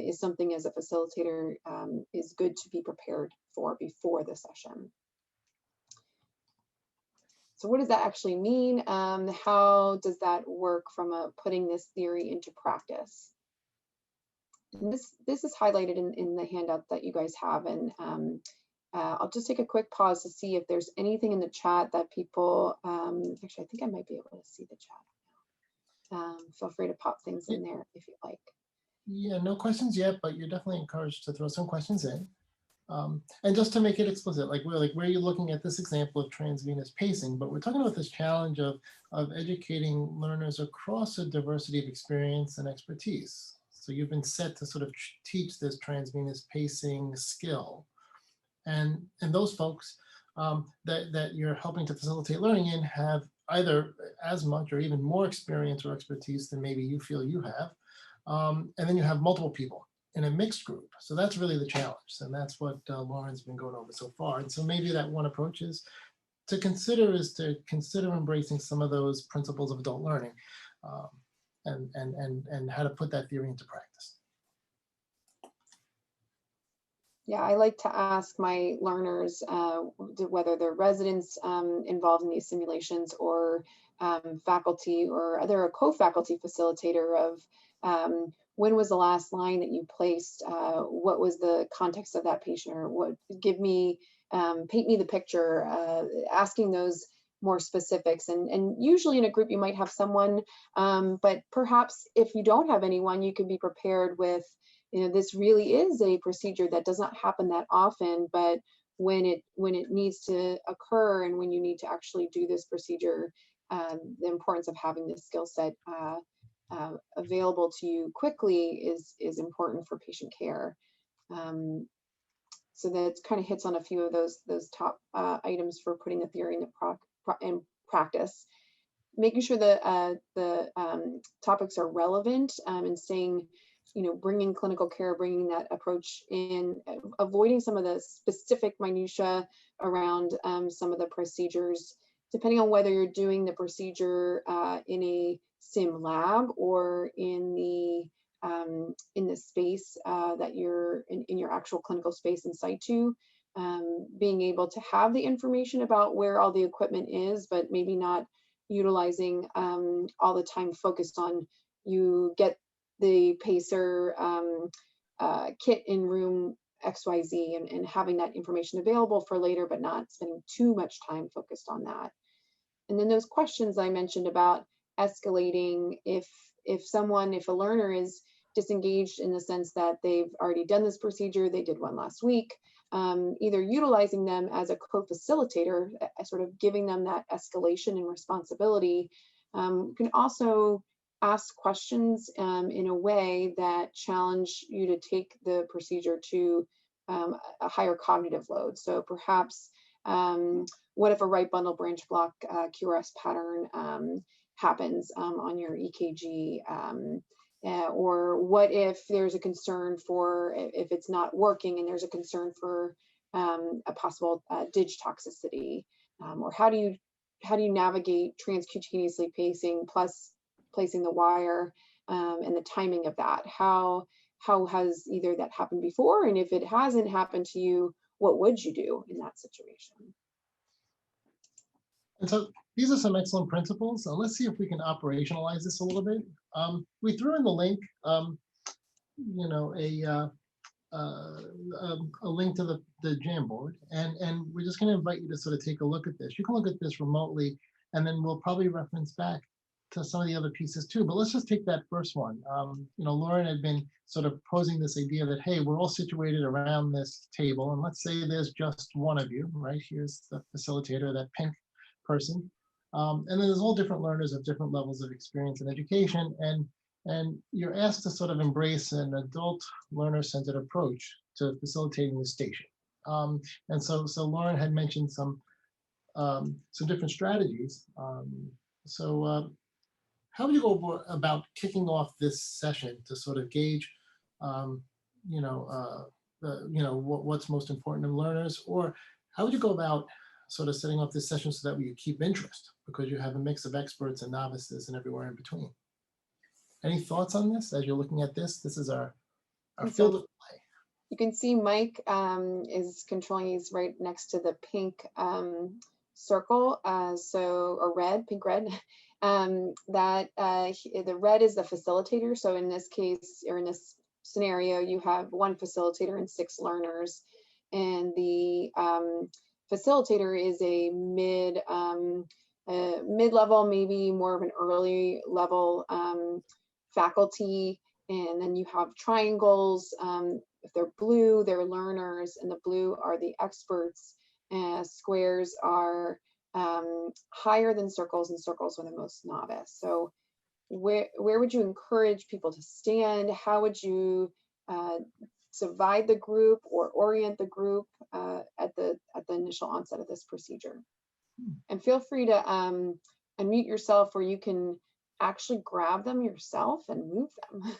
is something as a facilitator is good to be prepared for before the session. So what does that actually mean? How does that work from putting this theory into practice? And this is highlighted in the handout that you guys have, and I'll just take a quick pause to see if there's anything in the chat that people, actually, I think I might be able to see the chat. Feel free to pop things in there if you like. Yeah, no questions yet, but you're definitely encouraged to throw some questions in. And just to make it explicit, where you're looking at this example of transvenous pacing, but we're talking about this challenge of educating learners across a diversity of experience and expertise. So you've been set to sort of teach this transvenous pacing skill. And those folks that you're helping to facilitate learning in have either as much or even more experience or expertise than maybe you feel you have. And then you have multiple people in a mixed group. So that's really the challenge. And that's what Lauren's been going over so far. And so maybe that one approach is to consider embracing some of those principles of adult learning, and how to put that theory into practice. Yeah, I like to ask my learners whether they're residents involved in these simulations or faculty or other co-faculty facilitator of when was the last line that you placed? What was the context of that patient? Or paint me the picture, asking those more specifics. And usually in a group you might have someone, but perhaps if you don't have anyone, you can be prepared with, this really is a procedure that does not happen that often, but when it needs to occur and when you need to actually do this procedure, the importance of having this skill set available to you quickly is important for patient care. So that kind of hits on a few of those top items for putting the theory in practice. Making sure that the topics are relevant and staying, bringing clinical care, bringing that approach in, avoiding some of the specific minutia around some of the procedures, depending on whether you're doing the procedure in a sim lab or in the space that you're in your actual clinical space in situ. Being able to have the information about where all the equipment is, but maybe not utilizing all the time focused on you get the pacer kit in room XYZ and having that information available for later, but not spending too much time focused on that. And then those questions I mentioned about escalating if a learner is disengaged in the sense that they've already done this procedure, they did one last week, either utilizing them as a co-facilitator, sort of giving them that escalation and responsibility. You can also ask questions in a way that challenge you to take the procedure to a higher cognitive load. So perhaps what if a right bundle branch block QRS pattern happens on your EKG? Or what if there's a concern for, if it's not working and there's a concern for a possible dig toxicity? Or how do you navigate transcutaneously pacing plus placing the wire and the timing of that? How has either that happened before? And if it hasn't happened to you, what would you do in that situation? And so these are some excellent principles. Let's see if we can operationalize this a little bit. We threw in the link, you know, a link to the Jamboard, and we're just going to invite you to sort of take a look at this. You can look at this remotely, and then we'll probably reference back to some of the other pieces too. But let's just take that first one. You know, Lauren had been sort of posing this idea that, hey, we're all situated around this table, and let's say there's just one of you, right? Here's the facilitator, that pink person. And then there's all different learners of different levels of experience and education, and you're asked to sort of embrace an adult learner-centered approach to facilitating the station. And so Lauren had mentioned some different strategies. How would you go about kicking off this session to sort of gauge, you know, what's most important in learners? Or how would you go about sort of setting up this session so that we keep interest, because you have a mix of experts and novices and everywhere in between? Any thoughts on this as you're looking at this? This is our field of play. You can see Mike is controlling, he's right next to the pink circle, or red, pink red. The red is the facilitator. So in this case, or in this scenario, you have one facilitator and 6 learners. And the facilitator is a mid-level, maybe more of an early level faculty. And then you have triangles. If they're blue, they're learners, and the blue are the experts. Squares are higher than circles, and circles are the most novice. So where would you encourage people to stand? How would you divide the group or orient the group at the initial onset of this procedure? And feel free to unmute yourself where you can actually grab them yourself and move them.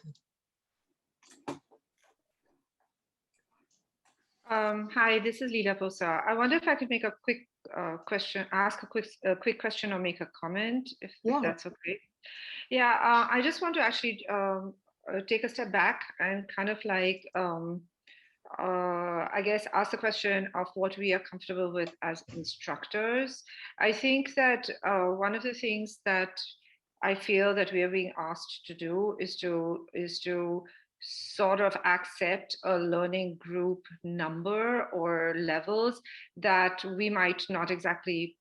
Hi, this is Lila Posa. I wonder if I could make a quick ask a quick question or make a comment, if that's okay. Yeah, I just want to actually take a step back and kind of like, I guess, ask the question of what we are comfortable with as instructors. I think that one of the things that I feel that we are being asked to do is to sort of accept a learning group number or levels that we might not exactly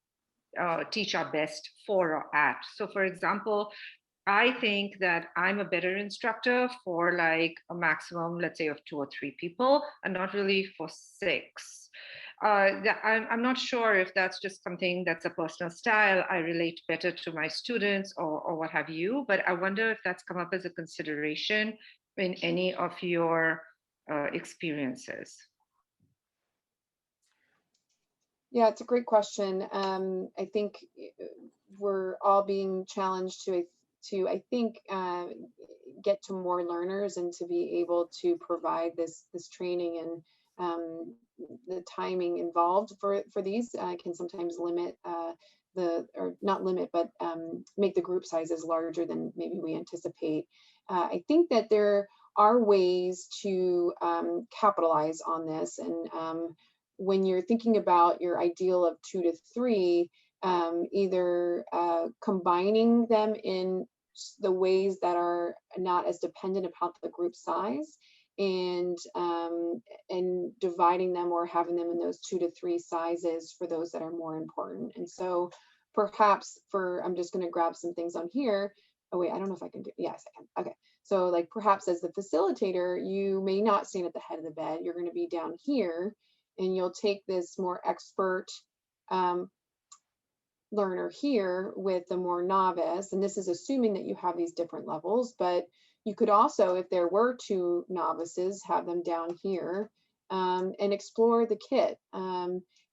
teach our best for or at. So for example, I think that I'm a better instructor for like a maximum, let's say, of 2 or 3 people, and not really for 6. I'm not sure if that's just something that's a personal style. I relate better to my students or what have you, but I wonder if that's come up as a consideration in any of your experiences. Yeah, it's a great question. I think we're all being challenged to I think, get to more learners and to be able to provide this training, and the timing involved for these can sometimes limit or not limit, but make the group sizes larger than maybe we anticipate. I think that there are ways to capitalize on this, and when you're thinking about your ideal of 2 to 3, either combining them in the ways that are not as dependent upon the group size, and dividing them or having them in those 2 to 3 sizes for those that are more important. And so perhaps I'm just going to grab some things on here. Oh wait, I don't know if I can do, yes, I can. Okay. So like perhaps as the facilitator, you may not stand at the head of the bed. You're going to be down here, and you'll take this more expert learner here with the more novice. And this is assuming that you have these different levels, but you could also, if there were 2 novices, have them down here and explore the kit.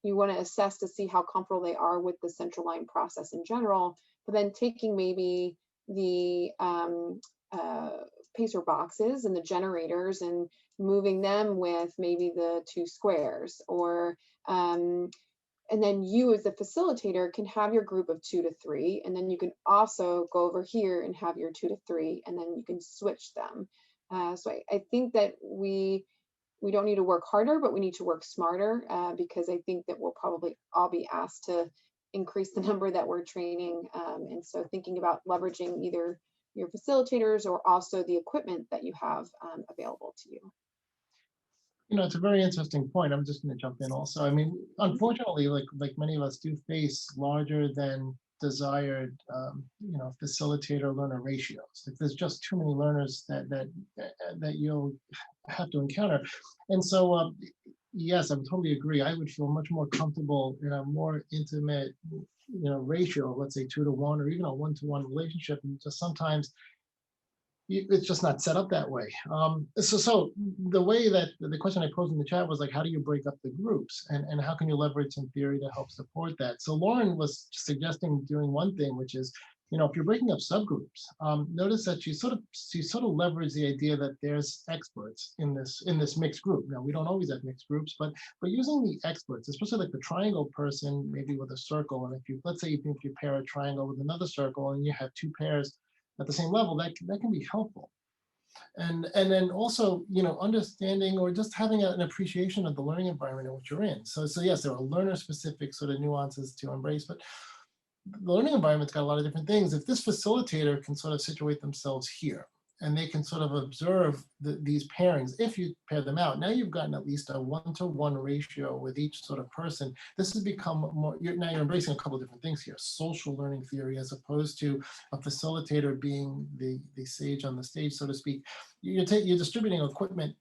you want to assess to see how comfortable they are with the central line process in general, but then taking maybe the pacer boxes and the generators and moving them with maybe the 2 squares, or and then you as the facilitator can have your group of 2 to 3, and then you can also go over here and have your 2 to 3, and then you can switch them. So I think that we don't need to work harder, but we need to work smarter, because I think that we'll probably all be asked to increase the number that we're training. And so thinking about leveraging either your facilitators or also the equipment that you have available to you. You know, it's a very interesting point. I'm just going to jump in also. I mean, unfortunately, like many of us do face larger than desired, you know, facilitator learner ratios. Like there's just too many learners that you'll have to encounter. And so, yes, I would totally agree. I would feel much more comfortable in a more intimate, you know, ratio, let's say 2 to 1, or even a 1-to-1 relationship. And just sometimes it's just not set up that way. So the way that the question I posed in the chat was like, how do you break up the groups, and how can you leverage some theory to help support that? So Lauren was suggesting doing one thing, which is, you know, if you're breaking up subgroups, notice that she sort of leveraged the idea that there's experts in this mixed group. Now, we don't always have mixed groups, but using the experts, especially like the triangle person, maybe with a circle, and if you, let's say, if you pair a triangle with another circle and you have 2 pairs at the same level, that can be helpful. And then also, you know, understanding or just having an appreciation of the learning environment in which you're in. So yes, there are learner specific sort of nuances to embrace, but the learning environment's got a lot of different things. If this facilitator can sort of situate themselves here, and they can sort of observe these pairings, if you pair them out, now you've gotten at least a 1-to-1 ratio with each sort of person. This has become more, now you're embracing a couple of different things here, social learning theory, as opposed to a facilitator being the sage on the stage, so to speak. You're distributing equipment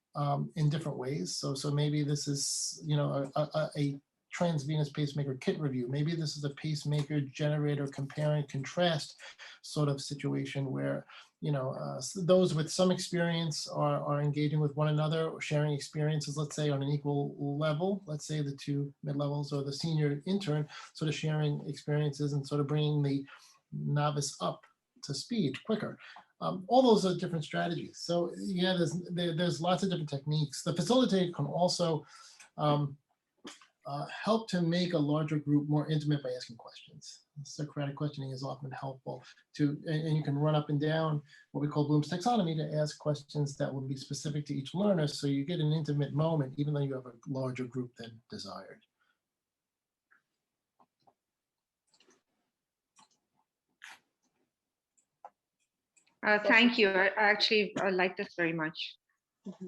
in different ways. So maybe this is, you know, a transvenous pacemaker kit review. Maybe this is a pacemaker generator compare and contrast sort of situation where, you know, those with some experience are engaging with one another or sharing experiences, let's say on an equal level, let's say the 2 mid-levels or the senior intern sort of sharing experiences and sort of bringing the novice up to speed quicker. All those are different strategies. So yeah, there's lots of different techniques. The facilitator can also help to make a larger group more intimate by asking questions. Socratic questioning is often helpful and you can run up and down what we call Bloom's taxonomy to ask questions that will be specific to each learner, so you get an intimate moment even though you have a larger group than desired. Thank you. I like this very much. Mm-hmm.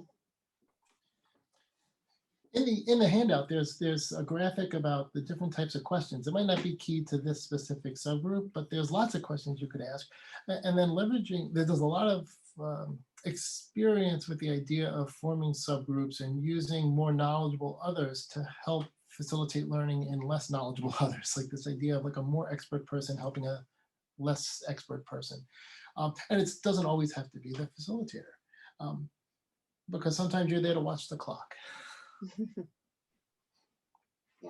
In the handout, there's a graphic about the different types of questions. It might not be key to this specific subgroup, but there's lots of questions you could ask. And then leveraging, there's a lot of experience with the idea of forming subgroups and using more knowledgeable others to help facilitate learning in less knowledgeable others. Like this idea of like a more expert person helping a less expert person. And it doesn't always have to be the facilitator, because sometimes you're there to watch the clock. Yeah.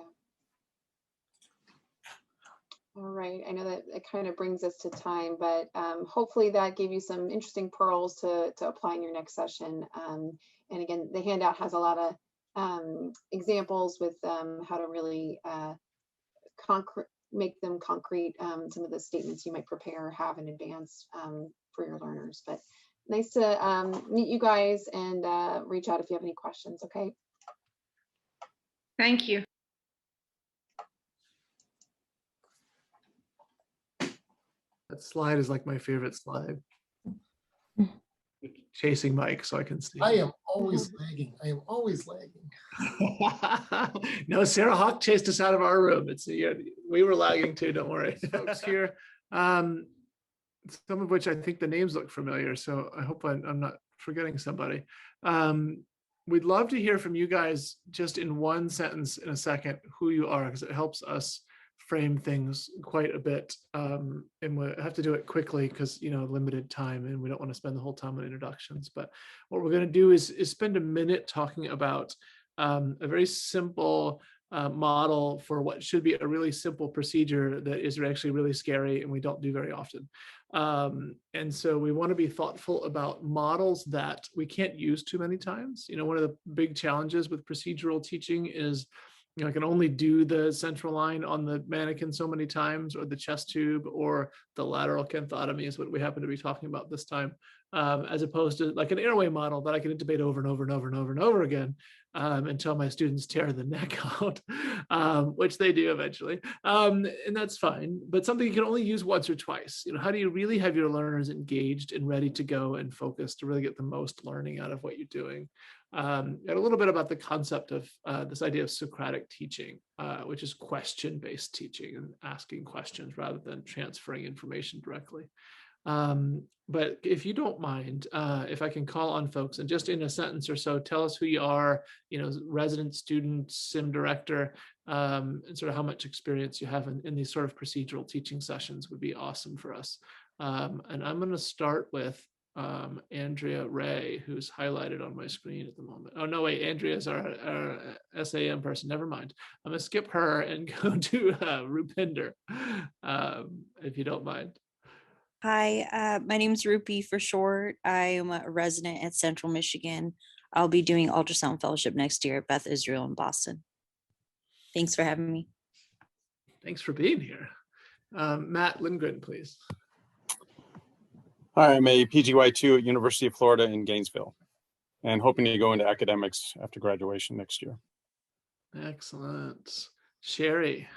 All right. I know that it kind of brings us to time, but hopefully that gave you some interesting pearls to apply in your next session. And again, the handout has a lot of examples with how to really make them concrete, some of the statements you might prepare or have in advance for your learners. But nice to meet you guys, and reach out if you have any questions, okay? Thank you. That slide is like my favorite slide. Chasing Mike so I can see. I am always lagging. I am always lagging. No, Sarah Hawk chased us out of our room. We were lagging too, don't worry. Folks here, some of which I think the names look familiar, so I hope I'm not forgetting somebody. We'd love to hear from you guys just in one sentence in a second who you are, because it helps us frame things quite a bit. And we'll have to do it quickly because, you know, limited time and we don't want to spend the whole time on introductions. But what we're going to do is spend a minute talking about a very simple model for what should be a really simple procedure that is actually really scary and we don't do very often. And so we want to be thoughtful about models that we can't use too many times. You know, one of the big challenges with procedural teaching is, you know, I can only do the central line on the mannequin so many times, or the chest tube, or the lateral canthotomy is what we happen to be talking about this time, as opposed to like an airway model that I can intubate over and over and over and over and over again until my students tear the neck out, which they do eventually, and that's fine. But something you can only use once or twice. You know, how do you really have your learners engaged and ready to go and focused to really get the most learning out of what you're doing? And a little bit about the concept of this idea of Socratic teaching, which is question-based teaching and asking questions rather than transferring information directly. But if you don't mind, if I can call on folks and just in a sentence or so, tell us who you are, you know, resident, student, sim director, and sort of how much experience you have in these sort of procedural teaching sessions would be awesome for us. And I'm going to start with Andrea Ray, who's highlighted on my screen at the moment. Oh, no, wait, Andrea's our SAM person. Never mind. I'm going to skip her and go to Rupinder, if you don't mind. Hi, my name is Rupi for short. I am a resident at Central Michigan. I'll be doing ultrasound fellowship next year at Beth Israel in Boston. Thanks for having me. Thanks for being here. Matt Lindgren, please. Hi, I'm a PGY2 at University of Florida in Gainesville and hoping to go into academics after graduation next year. Excellent. Sherry.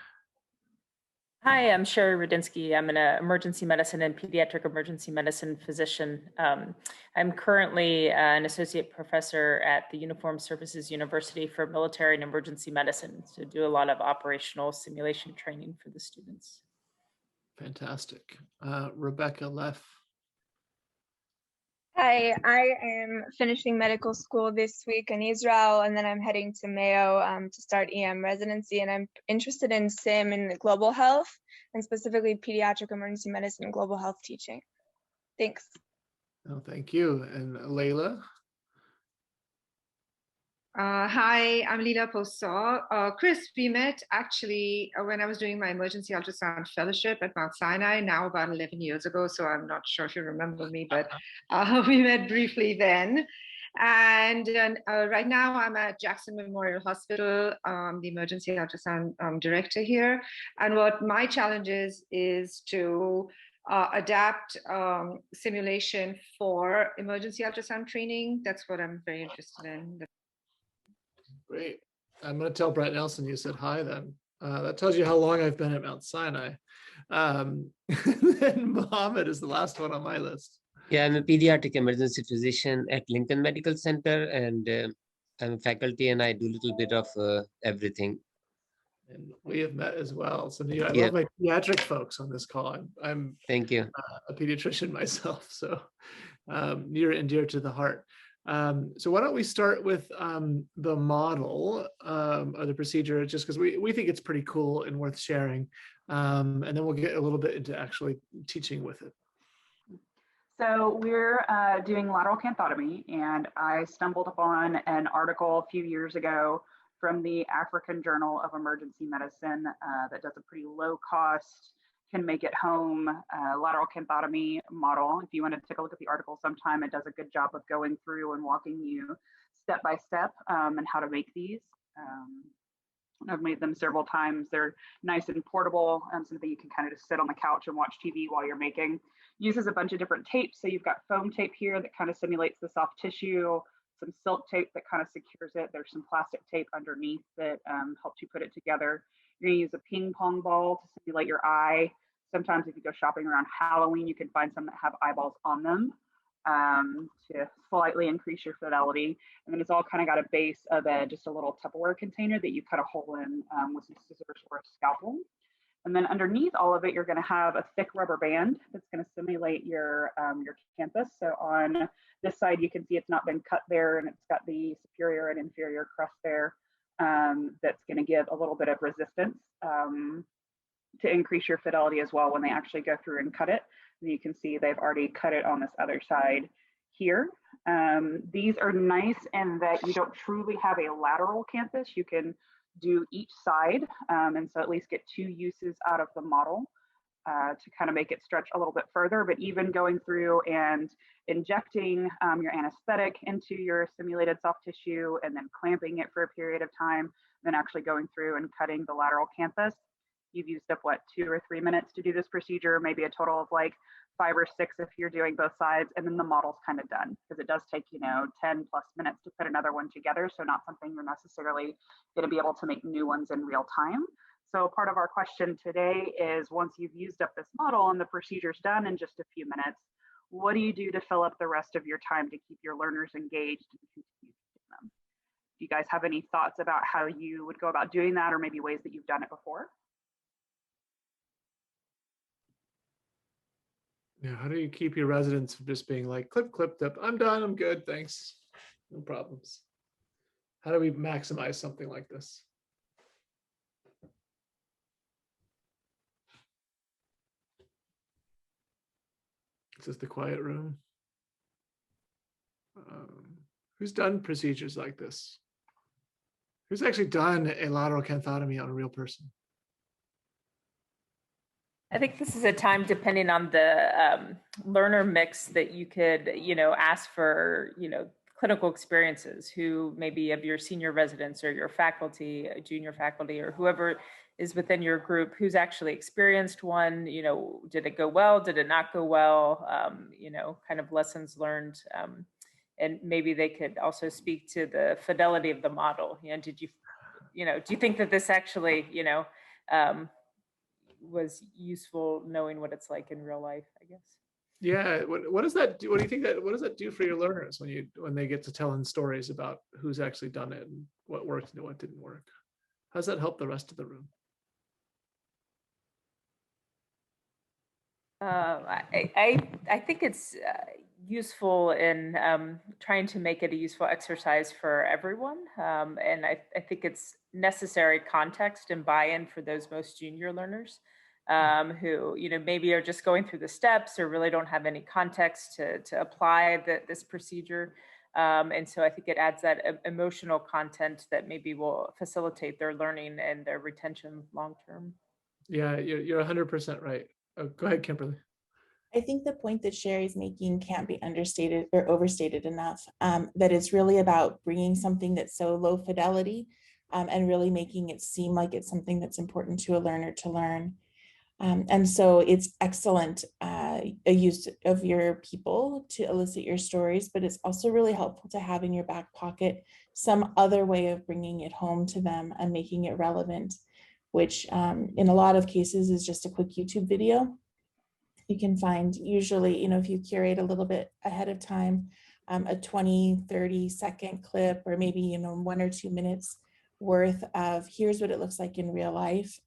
Hi, I'm Sherry Rudinsky. I'm an emergency medicine and pediatric emergency medicine physician. I'm currently an associate professor at the Uniformed Services University for Military and Emergency Medicine, so do a lot of operational simulation training for the students. Fantastic. Rebecca Leff. Hi, I am finishing medical school this week in Israel, and then I'm heading to Mayo to start EM residency, and I'm interested in SIM and global health, and specifically pediatric emergency medicine and global health teaching. Thanks. Oh, thank you. And Layla? Hi, I'm Lila Poussaw. Chris, we met actually when I was doing my emergency ultrasound fellowship at Mount Sinai, now about 11 years ago, so I'm not sure if you remember me, but we met briefly then. And right now I'm at Jackson Memorial Hospital, the emergency ultrasound director here. And what my challenge is to adapt simulation for emergency ultrasound training. That's what I'm very interested in. Great. I'm going to tell Brett Nelson you said hi then. That tells you how long I've been at Mount Sinai. Then Mohammed is the last one on my list. Yeah, I'm a pediatric emergency physician at Lincoln Medical Center, and I'm a faculty and I do a little bit of everything. And we have met as well. So I love my pediatric folks on this call. I'm Thank you. A pediatrician myself, so near and dear to the heart. So why don't we start with the model or the procedure, just because we think it's pretty cool and worth sharing. And then we'll get a little bit into actually teaching with it. So we're doing lateral canthotomy, and I stumbled upon an article a few years ago from the African Journal of Emergency Medicine that does a pretty low cost, can make it home lateral canthotomy model. If you want to take a look at the article sometime, it does a good job of going through and walking you step by step and how to make these. I've made them several times. They're nice and portable, something you can kind of just sit on the couch and watch TV while you're making. Uses a bunch of different tapes. So you've got foam tape here that kind of simulates the soft tissue, some silk tape that kind of secures it. There's some plastic tape underneath that helps you put it together. You're gonna use a ping pong ball to simulate your eye. Sometimes if you go shopping around Halloween, you can find some that have eyeballs on them to slightly increase your fidelity. And then it's all kind of got a base of just a little Tupperware container that you cut a hole in with some scissors or a scalpel. And then underneath all of it, you're going to have a thick rubber band that's going to simulate your campus. So on this side, you can see it's not been cut there, and it's got the superior and inferior crust there that's going to give a little bit of resistance to increase your fidelity as well when they actually go through and cut it. And you can see they've already cut it on this other side here. These are nice in that you don't truly have a lateral campus. You can do each side, and so at least get 2 uses out of the model to kind of make it stretch a little bit further. But even going through and injecting your anesthetic into your simulated soft tissue and then clamping it for a period of time, then actually going through and cutting the lateral canthus, you've used up what, 2 or 3 minutes to do this procedure, maybe a total of like 5 or 6 if you're doing both sides, and then the model's kind of done, because it does take, you know, 10 plus minutes to put another one together. So not something you're necessarily going to be able to make new ones in real time. So part of our question today is, once you've used up this model and the procedure's done in just a few minutes, what do you do to fill up the rest of your time to keep your learners engaged and continue teaching them? Do you guys have any thoughts about how you would go about doing that, or maybe ways that you've done it before? Yeah, how do you keep your residents from just being like, clip, clip, clip, I'm done, I'm good, thanks, no problems? How do we maximize something like this? This is the quiet room. Who's done procedures like this? Who's actually done a lateral canthotomy on a real person? I think this is a time, depending on the learner mix, that you could, ask for, clinical experiences, who maybe of your senior residents or your faculty, junior faculty, or whoever is within your group, who's actually experienced one. Did it go well? Did it not go well? Kind of lessons learned. And maybe they could also speak to the fidelity of the model. Do you think that this actually, was useful, knowing what it's like in real life, I guess? Yeah, what does that do? What do you think what does that do for your learners when they get to telling stories about who's actually done it and what worked and what didn't work? How does that help the rest of the room? I think it's useful in trying to make it a useful exercise for everyone. And I think it's necessary context and buy-in for those most junior learners who, maybe are just going through the steps or really don't have any context to apply this procedure. And so I think it adds that emotional content that maybe will facilitate their learning and their retention long-term. Yeah, you're 100% right. Oh, go ahead, Kimberly. I think the point that Sherry's making can't be understated or overstated enough, that it's really about bringing something that's so low fidelity and really making it seem like it's something that's important to a learner to learn. And so it's excellent a use of your people to elicit your stories, but it's also really helpful to have in your back pocket some other way of bringing it home to them and making it relevant, which in a lot of cases is just a quick YouTube video. You can find usually, if you curate a little bit ahead of time, a 20-30 second clip, or maybe, 1 or 2 minutes worth of here's what it looks like in real life,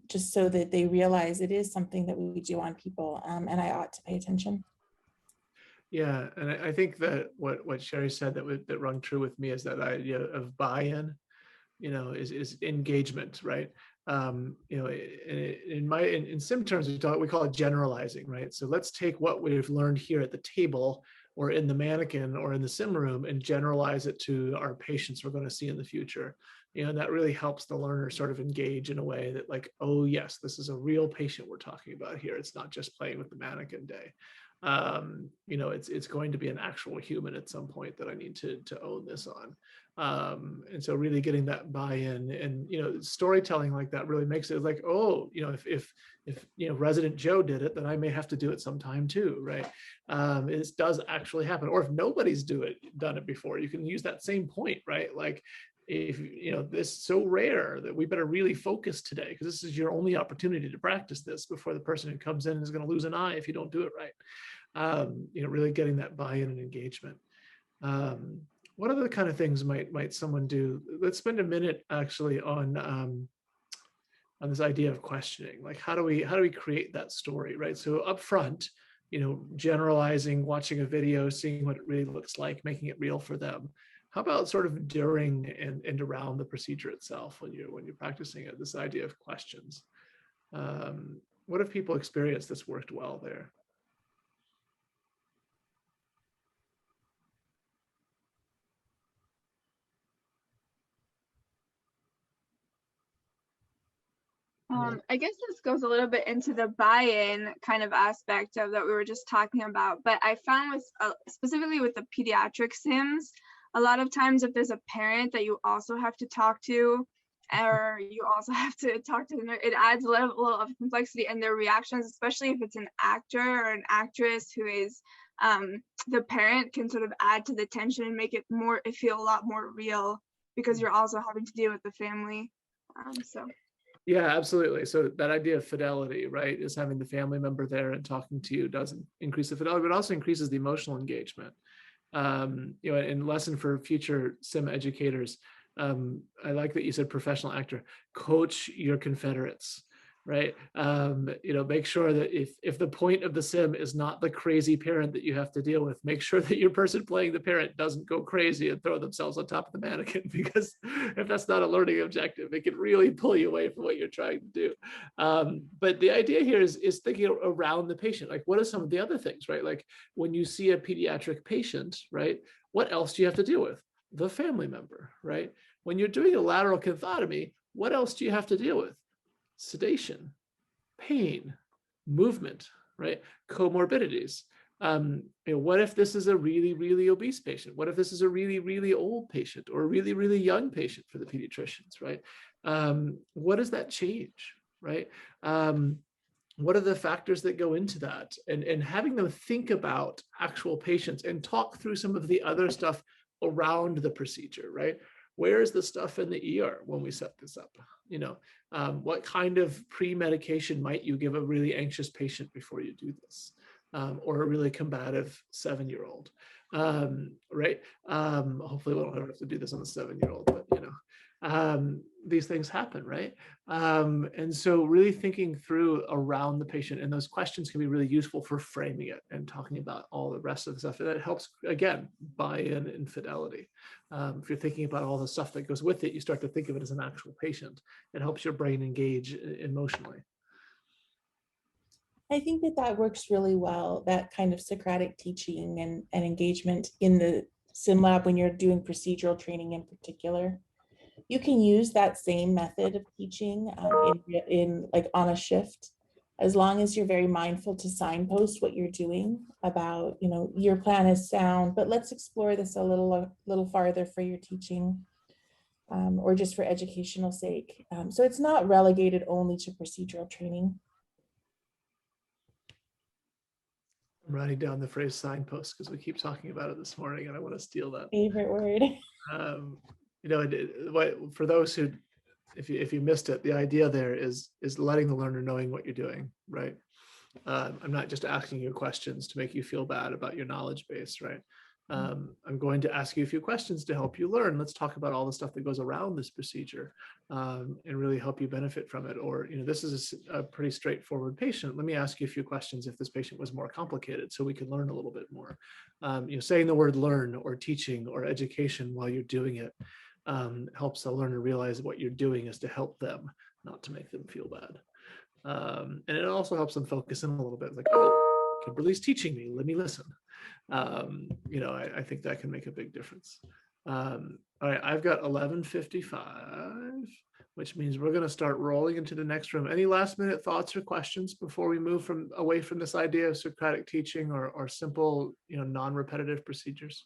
just so that they realize it is something that we do on people, and I ought to pay attention. Yeah, and I think that what Sherry said that rung true with me is that idea of buy-in, is engagement, right? In sim terms, we call it generalizing, right? So let's take what we've learned here at the table or in the mannequin or in the sim room and generalize it to our patients we're going to see in the future. And that really helps the learner sort of engage in a way that, like, oh yes, this is a real patient we're talking about here. It's not just playing with the mannequin day. It's going to be an actual human at some point that I need to own this on. And so really getting that buy-in and, storytelling like that really makes it like, oh, if Resident Joe did it, then I may have to do it sometime too, right? This does actually happen. Or if nobody's done it before, you can use that same point, right? Like, if this is so rare that we better really focus today, because this is your only opportunity to practice this before the person who comes in is going to lose an eye if you don't do it right. Really getting that buy-in and engagement. What other kind of things might someone do? Let's spend a minute actually on this idea of questioning. Like, how do we create that story, right? So up front, generalizing, watching a video, seeing what it really looks like, making it real for them. How about sort of during and around the procedure itself when you're practicing it? This idea of questions. What have people experienced that's worked well there? I guess this goes a little bit into the buy-in kind of aspect of that we were just talking about, but I found with specifically with the pediatric sims, a lot of times if there's a parent that you also have to talk to, or you also have to talk to them, it adds a level of complexity, and their reactions, especially if it's an actor or an actress who is the parent, can sort of add to the tension and make it feel a lot more real, because you're also having to deal with the family. Yeah, absolutely. So that idea of fidelity, right, is having the family member there and talking to you doesn't increase the fidelity, but also increases the emotional engagement. And lesson for future sim educators, I like that you said professional actor, coach your confederates, right? Make sure that if the point of the sim is not the crazy parent that you have to deal with, make sure that your person playing the parent doesn't go crazy and throw themselves on top of the mannequin, because if that's not a learning objective, it can really pull you away from what you're trying to do. But the idea here is thinking around the patient. Like, what are some of the other things, right? Like when you see a pediatric patient, right, what else do you have to deal with? The family member, right? When you're doing a lateral cathetomy, what else do you have to deal with? Sedation, pain, movement, right? Comorbidities. What if this is a really, really obese patient? What if this is a really, really old patient, or a really, really young patient for the pediatricians, right? What does that change, right? What are the factors that go into that? And having them think about actual patients and talk through some of the other stuff around the procedure, right? Where is the stuff in the ER when we set this up? What kind of pre-medication might you give a really anxious patient before you do this? Or a really combative 7-year-old, right? Hopefully we don't have to do this on a 7-year-old, but these things happen, right? And so really thinking through around the patient, and those questions can be really useful for framing it and talking about all the rest of the stuff. And that helps, again, buy-in and fidelity. If you're thinking about all the stuff that goes with it, you start to think of it as an actual patient. It helps your brain engage emotionally. I think that works really well, that kind of Socratic teaching and engagement in the sim lab when you're doing procedural training in particular. You can use that same method of teaching in like on a shift, as long as you're very mindful to signpost what you're doing about, your plan is sound, but let's explore this a little farther for your teaching, or just for educational sake. So it's not relegated only to procedural training. I'm writing down the phrase signpost because we keep talking about it this morning, and I want to steal that. Favorite word. For those who, if you missed it, the idea there is letting the learner knowing what you're doing, right? I'm not just asking you questions to make you feel bad about your knowledge base, right? I'm going to ask you a few questions to help you learn. Let's talk about all the stuff that goes around this procedure, and really help you benefit from it. Or, this is a pretty straightforward patient. Let me ask you a few questions if this patient was more complicated, so we can learn a little bit more. Saying the word learn or teaching or education while you're doing it helps the learner realize what you're doing is to help them, not to make them feel bad. And it also helps them focus in a little bit, like, oh, Kimberly's teaching me, let me listen. I think that can make a big difference. All right, I've got 11:55, which means we're going to start rolling into the next room. Any last minute thoughts or questions before we move away from this idea of Socratic teaching or simple, non-repetitive procedures?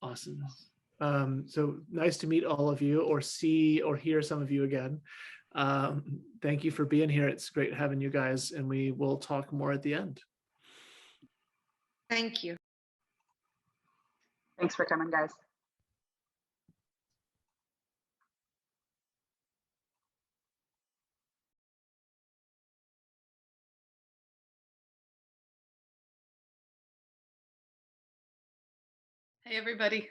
Awesome. So nice to meet all of you, or see or hear some of you again. Thank you for being here. It's great having you guys, and we will talk more at the end. Thank you. Thanks for coming, guys. Hey, everybody.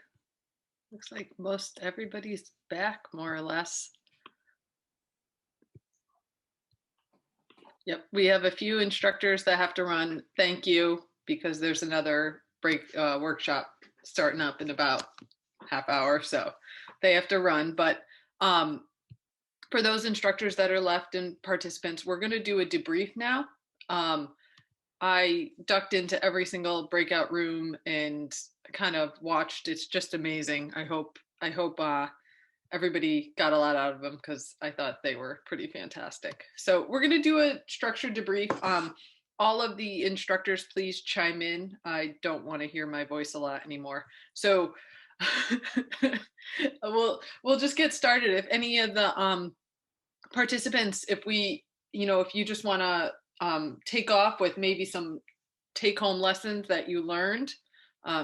Looks like most everybody's back, more or less. Yep, we have a few instructors that have to run. Thank you, because there's another workshop starting up in about half hour, so they have to run. But for those instructors that are left and participants, we're going to do a debrief now. I ducked into every single breakout room and kind of watched. It's just amazing. I hope everybody got a lot out of them because I thought they were pretty fantastic. So we're going to do a structured debrief. All of the instructors, please chime in. I don't want to hear my voice a lot anymore. So we'll just get started. If any of the participants, if you just want to take off with maybe some take-home lessons that you learned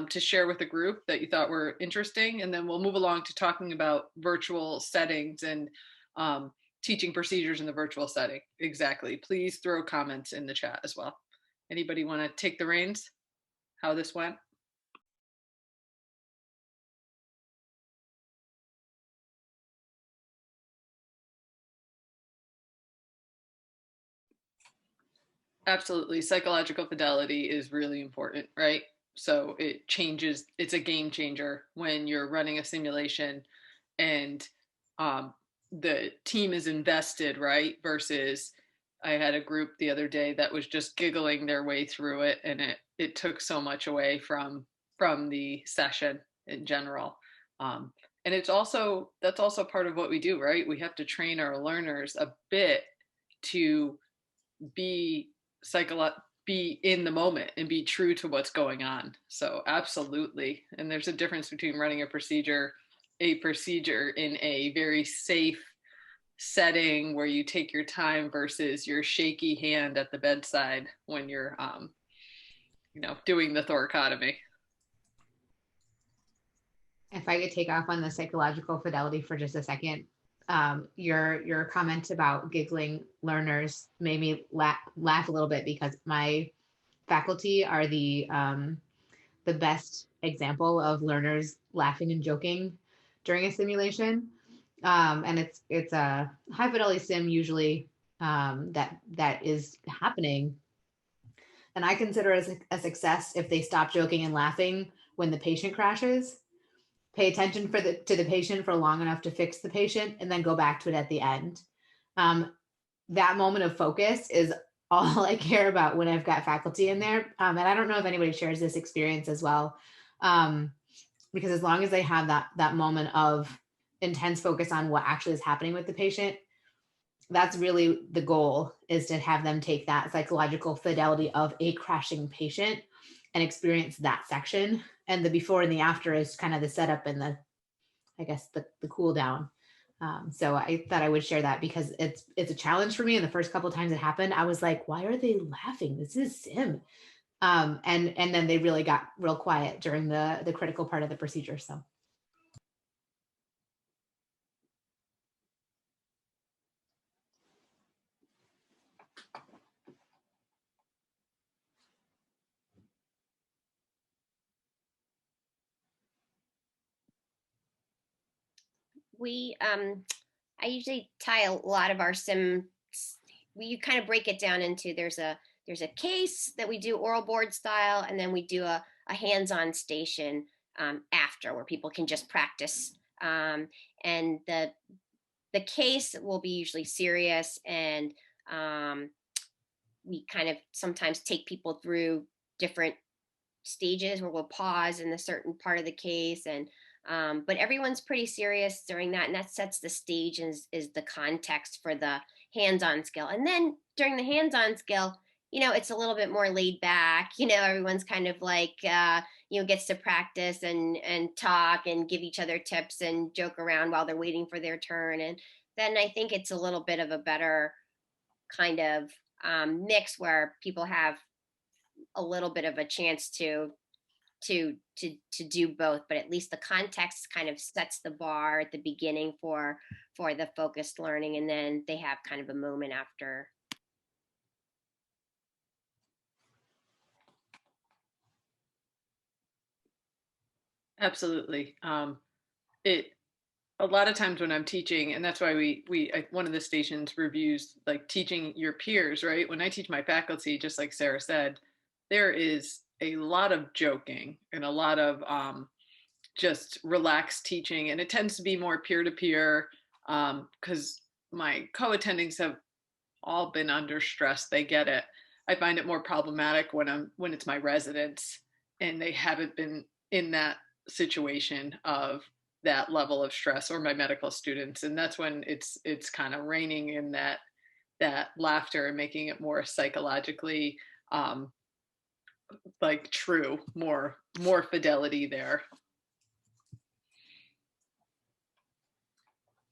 to share with the group that you thought were interesting, and then we'll move along to talking about virtual settings and teaching procedures in the virtual setting. Exactly. Please throw comments in the chat as well. Anybody want to take the reins? How this went? Absolutely. Psychological fidelity is really important, right? So it changes, it's a game changer when you're running a simulation and the team is invested, right? Versus I had a group the other day that was just giggling their way through it, and it took so much away from the session in general. And that's also part of what we do, right? We have to train our learners a bit to be in the moment and be true to what's going on. So absolutely. And there's a difference between running a procedure in a very safe setting where you take your time versus your shaky hand at the bedside when you're doing the thoracotomy. If I could take off on the psychological fidelity for just a second, your comment about giggling learners made me laugh a little bit, because my faculty are the best example of learners laughing and joking during a simulation. And it's a high fidelity sim usually that is happening. And I consider it a success if they stop joking and laughing when the patient crashes. Pay attention to the patient for long enough to fix the patient, and then go back to it at the end. That moment of focus is all I care about when I've got faculty in there. And I don't know if anybody shares this experience as well, because as long as they have that moment of intense focus on what actually is happening with the patient, that's really the goal, is to have them take that psychological fidelity of a crashing patient and experience that section. And the before and the after is kind of the setup and the cool down. So I thought I would share that because it's a challenge for me. And the first couple of times it happened, I was like, why are they laughing? This is sim. And then they really got real quiet during the critical part of the procedure. So. I usually tie a lot of our sims. We kind of break it down into there's a case that we do oral board style, and then we do a hands-on station after, where people can just practice. And the case will be usually serious, and we kind of sometimes take people through different stages where we'll pause in a certain part of the case, and but everyone's pretty serious during that, and that sets the stage and is the context for the hands-on skill. And then during the hands-on skill, it's a little bit more laid back. Everyone's kind of like gets to practice and talk and give each other tips and joke around while they're waiting for their turn. And then I think it's a little bit of a better kind of mix where people have a little bit of a chance to do both, but at least the context kind of sets the bar at the beginning for the focused learning, and then they have kind of a moment after. Absolutely. A lot of times when I'm teaching, and that's why one of the stations reviews like teaching your peers, right? When I teach my faculty, just like Sarah said, there is a lot of joking and a lot of just relaxed teaching, and it tends to be more peer-to-peer because my co-attendings have all been under stress. They get it. I find it more problematic when it's my residents and they haven't been in that situation of that level of stress, or my medical students. And that's when it's kind of reining in that laughter and making it more psychologically like true, more fidelity there.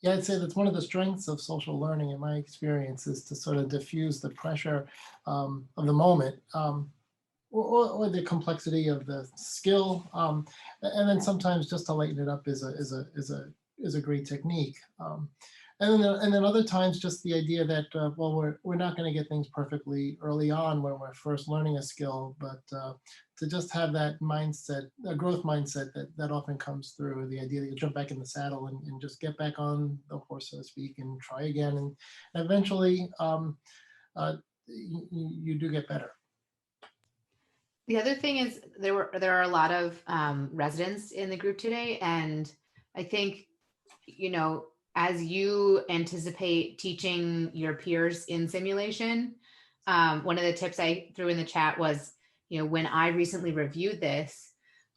Yeah, I'd say that's one of the strengths of social learning in my experience, is to sort of diffuse the pressure of the moment, or the complexity of the skill, and then sometimes just to lighten it up is a great technique. And then other times, just the idea that well, we're not going to get things perfectly early on when we're first learning a skill, but to just have that mindset, a growth mindset that often comes through, the idea that you jump back in the saddle and just get back on the horse, so to speak, and try again, and eventually you do get better. The other thing is there are a lot of residents in the group today, and I think, you know, as you anticipate teaching your peers in simulation, one of the tips I threw in the chat was, you know, when I recently reviewed this,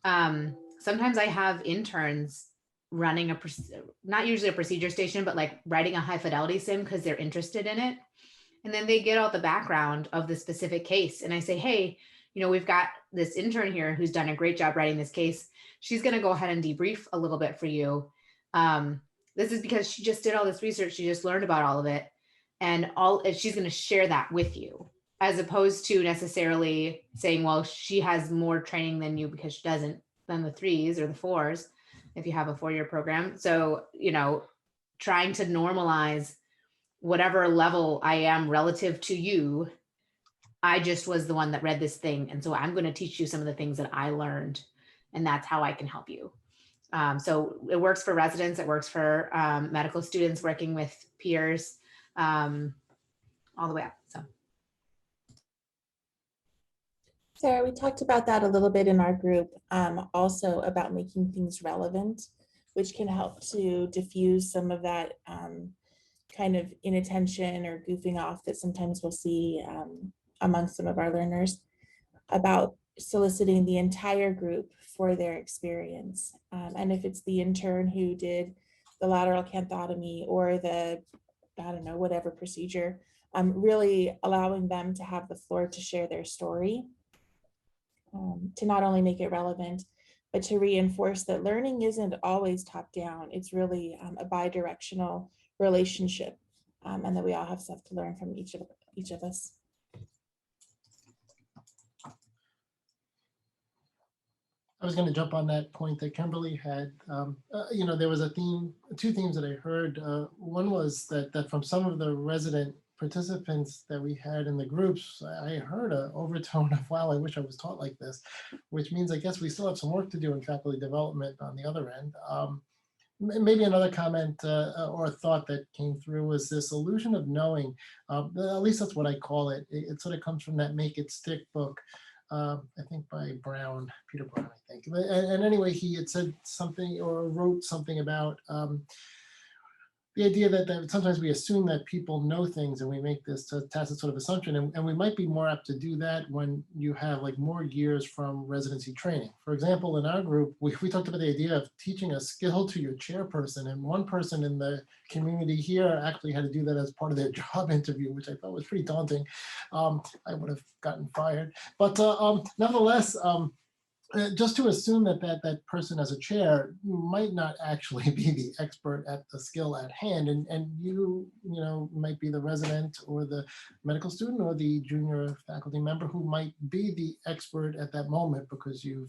sometimes I have interns running not usually a procedure station, but like writing a high fidelity sim because they're interested in it. And then they get all the background of the specific case. And I say, hey, you know, we've got this intern here who's done a great job writing this case. She's going to go ahead and debrief a little bit for you. This is because she just did all this research. She just learned about all of it. And she's going to share that with you, as opposed to necessarily saying, well, she has more training than you because she doesn't, than the 3s or the 4s, if you have a 4-year program. So, you know, trying to normalize whatever level I am relative to you. I just was the one that read this thing. And so I'm going to teach you some of the things that I learned, and that's how I can help you. So it works for residents, it works for medical students working with peers, all the way up. Sarah, we talked about that a little bit in our group, also about making things relevant, which can help to diffuse some of that kind of inattention or goofing off that sometimes we'll see among some of our learners, about soliciting the entire group for their experience. And if it's the intern who did the lateral canthotomy or the, I don't know, whatever procedure, really allowing them to have the floor to share their story, to not only make it relevant, but to reinforce that learning isn't always top down. It's really a bi-directional relationship, and that we all have stuff to learn from each of us. I was going to jump on that point that Kimberly had. You know, there was a theme, 2 themes that I heard. One was that from some of the resident participants that we had in the groups, I heard an overtone of, wow, I wish I was taught like this, which means I guess we still have some work to do in faculty development on the other end. Maybe another comment or thought that came through was this illusion of knowing. At least that's what I call it. It sort of comes from that Make It Stick book. I think by Peter Brown, I think. And anyway, he had said something or wrote something about the idea that sometimes we assume that people know things and we make this tacit sort of assumption. And we might be more apt to do that when you have like more years from residency training. For example, in our group, we talked about the idea of teaching a skill to your chairperson, and one person in the community here actually had to do that as part of their job interview, which I thought was pretty daunting. I would have gotten fired. But nonetheless, just to assume that person as a chair might not actually be the expert at the skill at hand, and you know, might be the resident or the medical student or the junior faculty member who might be the expert at that moment because you've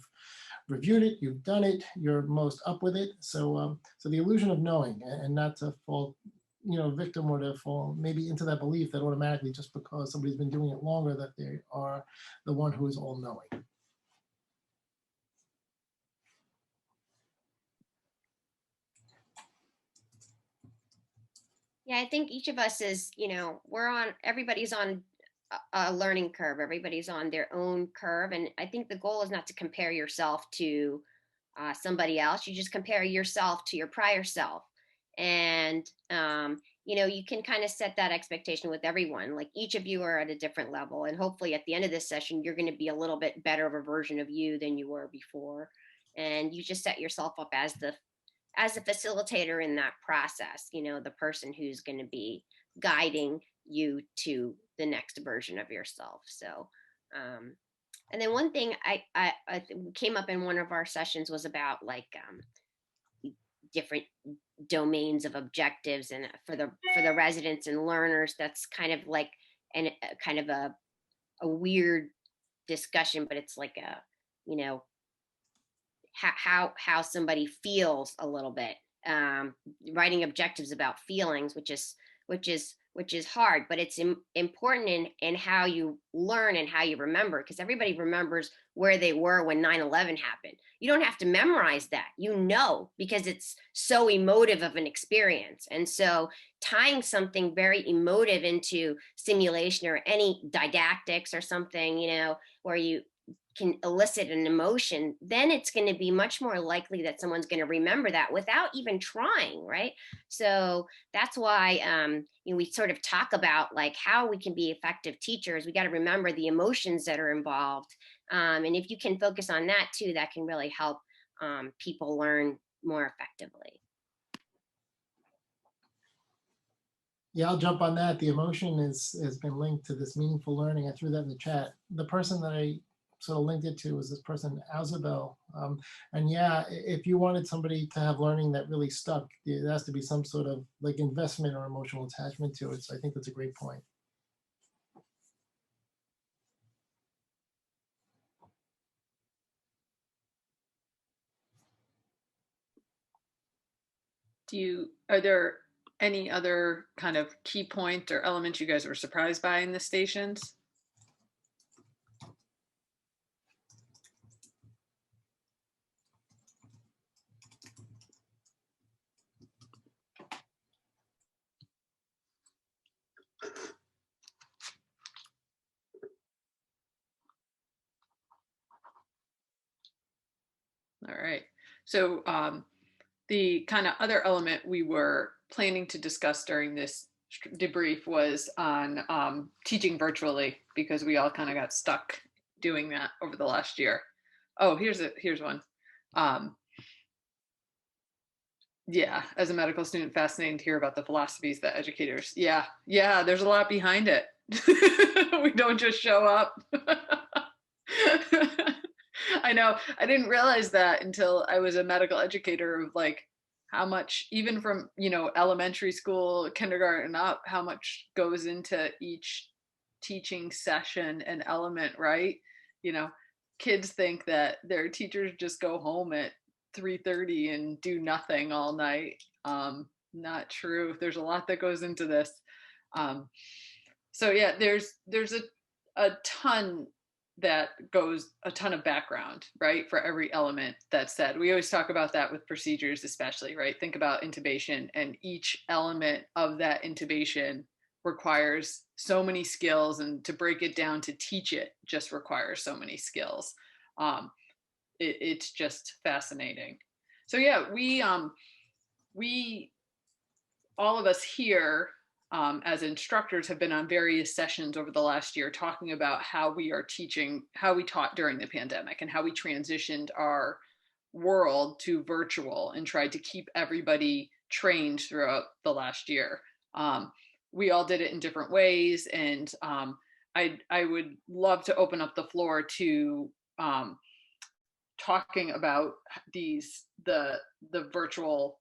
reviewed it, you've done it, you're most up with it. So so the illusion of knowing, and not to fall, you know, victim or to fall maybe into that belief that automatically just because somebody's been doing it longer that they are the one who is all knowing. Yeah, I think each of us is, you know, everybody's on a learning curve. Everybody's on their own curve. And I think the goal is not to compare yourself to somebody else. You just compare yourself to your prior self. And, you know, you can kind of set that expectation with everyone. Like each of you are at a different level. And hopefully at the end of this session, you're going to be a little bit better of a version of you than you were before. And you just set yourself up as the as a facilitator in that process, you know, the person who's going to be guiding you to the next version of yourself. So, and then one thing I came up in one of our sessions was about like different domains of objectives, and for the residents and learners, that's kind of like kind of a weird discussion, but it's like a, you know, how somebody feels a little bit, writing objectives about feelings, which is hard, but it's important in how you learn and how you remember, because everybody remembers where they were when 9/11 happened. You don't have to memorize that, you know, because it's so emotive of an experience. And so tying something very emotive into simulation or any didactics or something, you know, where you can elicit an emotion, then it's going to be much more likely that someone's going to remember that without even trying, right? So that's why you know, we sort of talk about like how we can be effective teachers. We got to remember the emotions that are involved, and if you can focus on that too, that can really help people learn more effectively. Yeah, I'll jump on that. The emotion has been linked to this meaningful learning. I threw that in the chat. The person that I sort of linked it to was this person, Azabel. And yeah, if you wanted somebody to have learning that really stuck, there has to be some sort of like investment or emotional attachment to it. So I think that's a great point. Are there any other kind of key point or elements you guys were surprised by in the stations? All right. So the kind of other element we were planning to discuss during this debrief was on teaching virtually, because we all kind of got stuck doing that over the last year. Oh, here's one. Yeah, as a medical student, fascinating to hear about the philosophies that educators. Yeah, there's a lot behind it. We don't just show up. I know. I didn't realize that until I was a medical educator, of like how much, even from, you know, elementary school, kindergarten up, how much goes into each teaching session and element, right? You know, kids think that their teachers just go home at 3:30 and do nothing all night. Not true. There's a lot that goes into this. So yeah, there's a ton that goes, a ton of background, right, for every element that's said. We always talk about that with procedures, especially, right? Think about intubation, and each element of that intubation requires so many skills, and to break it down to teach it just requires so many skills. It's just fascinating. So yeah, we all of us here as instructors have been on various sessions over the last year talking about how we are teaching, how we taught during the pandemic, and how we transitioned our world to virtual and tried to keep everybody trained throughout the last year. We all did it in different ways, and I would love to open up the floor to talking about the virtual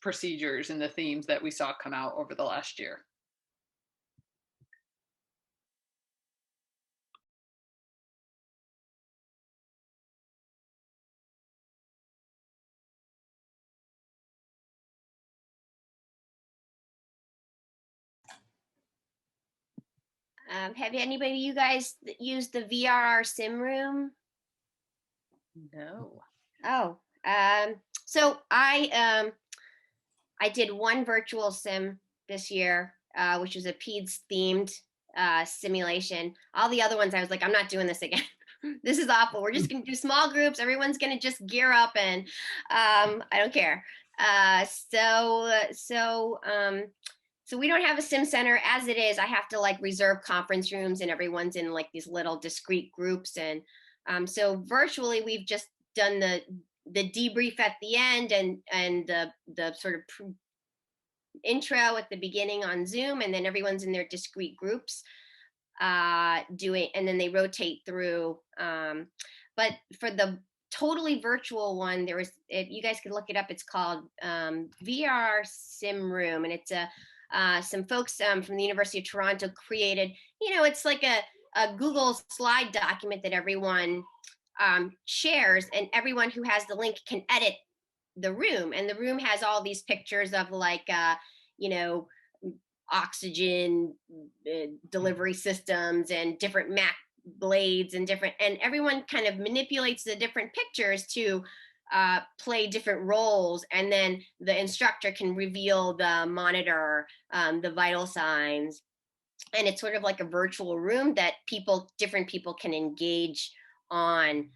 procedures and the themes that we saw come out over the last year. Have anybody, you guys, used the VRR sim room? No. Oh, so I did one virtual sim this year, which was a PEDS themed simulation. All the other ones, I was like, I'm not doing this again. This is awful. We're just gonna do small groups. Everyone's gonna just gear up, and I don't care. So we don't have a sim center as it is. I have to like reserve conference rooms, and everyone's in like these little discrete groups. And so virtually, we've just done the debrief at the end and the sort of intro at the beginning on Zoom, and then everyone's in their discrete groups doing, and then they rotate through. But for the totally virtual one, there was, if you guys could look it up, it's called VR Sim Room, and it's some folks from the University of Toronto created, it's like a Google slide document that everyone shares, and everyone who has the link can edit the room, and the room has all these pictures of like oxygen delivery systems and different Mac blades and everyone kind of manipulates the different pictures to play different roles, and then the instructor can reveal the monitor, the vital signs, and it's sort of like a virtual room that different people can engage on.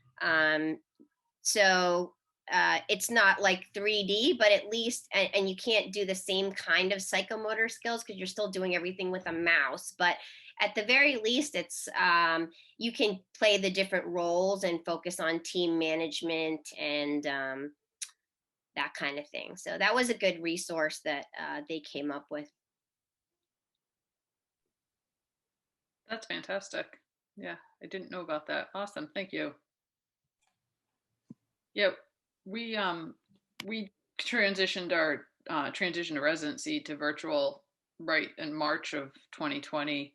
So it's not like 3D, but at least, and you can't do the same kind of psychomotor skills because you're still doing everything with a mouse, but at the very least, it's you can play the different roles and focus on team management and that kind of thing. So that was a good resource that they came up with. That's fantastic. Yeah, I didn't know about that. Awesome, thank you. Yeah, we transitioned our transition to residency to virtual right in March of 2020.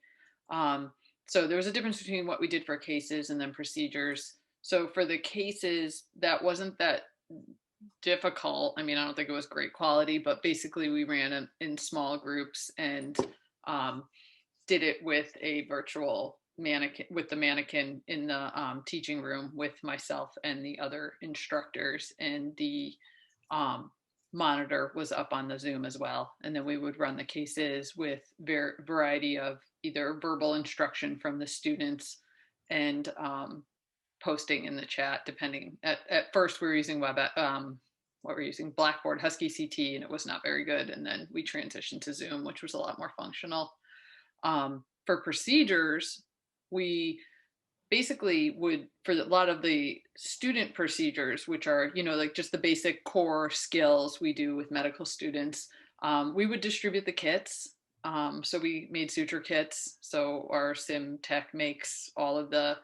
So there was a difference between what we did for cases and then procedures. So for the cases, that wasn't that difficult. I mean, I don't think it was great quality, but basically we ran in small groups and did it with a virtual mannequin, with the mannequin in the teaching room with myself and the other instructors, and the monitor was up on the Zoom as well. And then we would run the cases with variety of either verbal instruction from the students and posting in the chat, depending. At first we were using what we're using, Blackboard, Husky CT, and it was not very good. And then we transitioned to Zoom, which was a lot more functional. For procedures, we basically would, for a lot of the student procedures, which are, like just the basic core skills we do with medical students, we would distribute the kits. So we made suture kits. So our sim tech makes all of the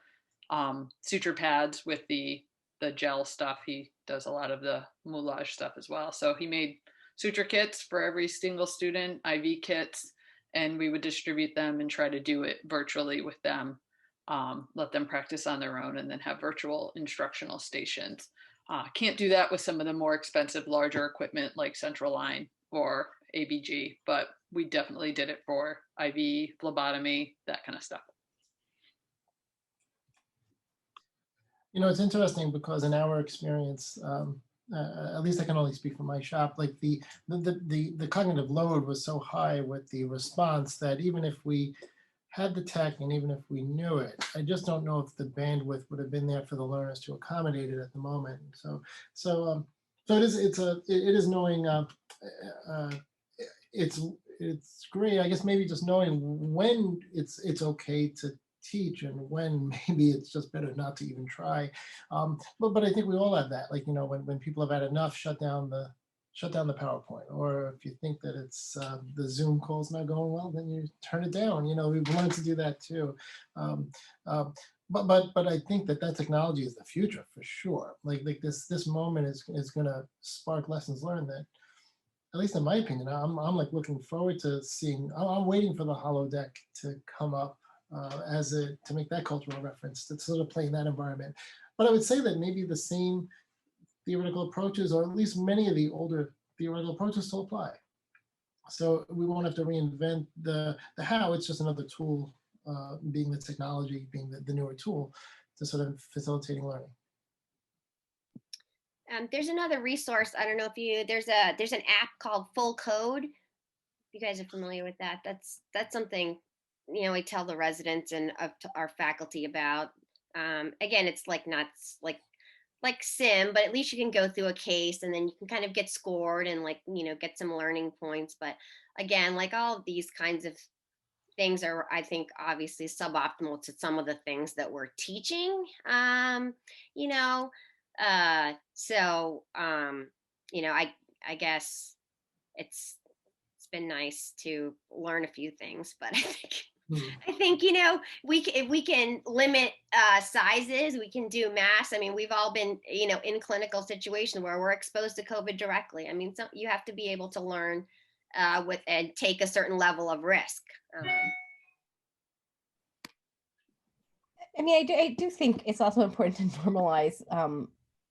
suture pads with the gel stuff. He does a lot of the moulage stuff as well. So he made suture kits for every single student, IV kits, and we would distribute them and try to do it virtually with them, let them practice on their own, and then have virtual instructional stations. Can't do that with some of the more expensive, larger equipment like Central Line or ABG, but we definitely did it for IV, phlebotomy, that kind of stuff. It's interesting because in our experience, at least I can only speak for my shop, like the cognitive load was so high with the response that even if we had the tech and even if we knew it, I just don't know if the bandwidth would have been there for the learners to accommodate it at the moment. So it is knowing it's great. I guess maybe just knowing when it's okay to teach and when maybe it's just better not to even try. But I think we all have that. Like, when people have had enough, shut down the PowerPoint. Or if you think that it's the Zoom call's not going well, then you turn it down. We've wanted to do that too. But I think that technology is the future for sure. Like this moment is going to spark lessons learned that, at least in my opinion, I'm like looking forward to seeing. I'm waiting for the holodeck to come up to make that cultural reference, to sort of play in that environment. But I would say that maybe the same theoretical approaches, or at least many of the older theoretical approaches, still apply. So we won't have to reinvent the how. It's just another tool, being the technology, being the newer tool to sort of facilitating learning. There's another resource. I don't know if there's an app called Full Code. If you guys are familiar with that, that's something we tell the residents and our faculty about. Again, it's not like sim, but at least you can go through a case and then you can kind of get scored and get some learning points. But again, like all of these kinds of things are, I think, obviously suboptimal to some of the things that we're teaching. So, you know, I guess it's been nice to learn a few things, but I think, you know, if we can limit sizes, we can do mass. I mean, we've all been, you know, in clinical situations where we're exposed to COVID directly. I mean, so you have to be able to learn with and take a certain level of risk. I mean, I do think it's also important to normalize,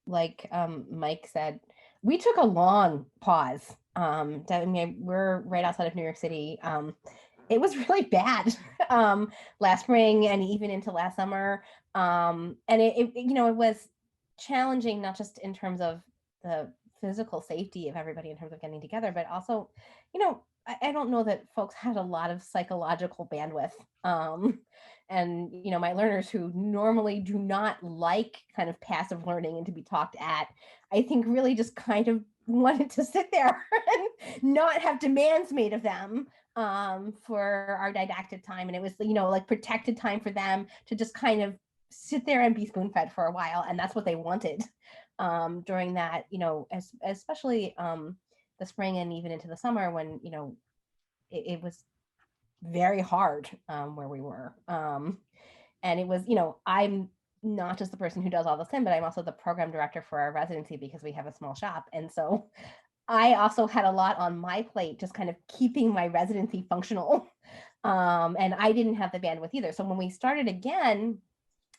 like Mike said, we took a long pause. I mean, we're right outside of New York City. It was really bad last spring and even into last summer. And it, you know, it was challenging, not just in terms of the physical safety of everybody in terms of getting together, but also, you know, I don't know that folks had a lot of psychological bandwidth. And, you know, my learners who normally do not like kind of passive learning and to be talked at, I think really just kind of wanted to sit there and not have demands made of them for our didactic time. And it was, you know, like protected time for them to just kind of sit there and be spoon fed for a while. And that's what they wanted during that, you know, especially the spring and even into the summer when, you know, it was very hard where we were. And it was, you know, I'm not just the person who does all the sim, but I'm also the program director for our residency because we have a small shop. And so I also had a lot on my plate, just kind of keeping my residency functional. And I didn't have the bandwidth either. So when we started again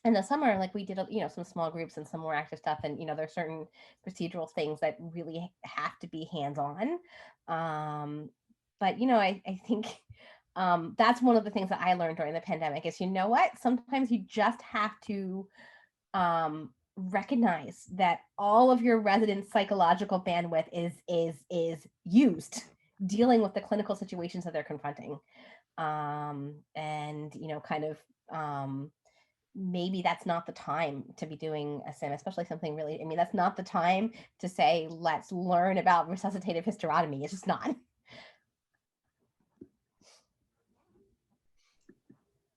in the summer, like we did, you know, some small groups and some more active stuff. And, you know, there's certain procedural things that really have to be hands-on. But, you know, I think that's one of the things that I learned during the pandemic is, you know what, sometimes you just have to recognize that all of your residents' psychological bandwidth is used dealing with the clinical situations that they're confronting. And, you know, kind of maybe that's not the time to be doing a sim, especially something really, I mean, that's not the time to say, let's learn about resuscitative hysterotomy. It's just not.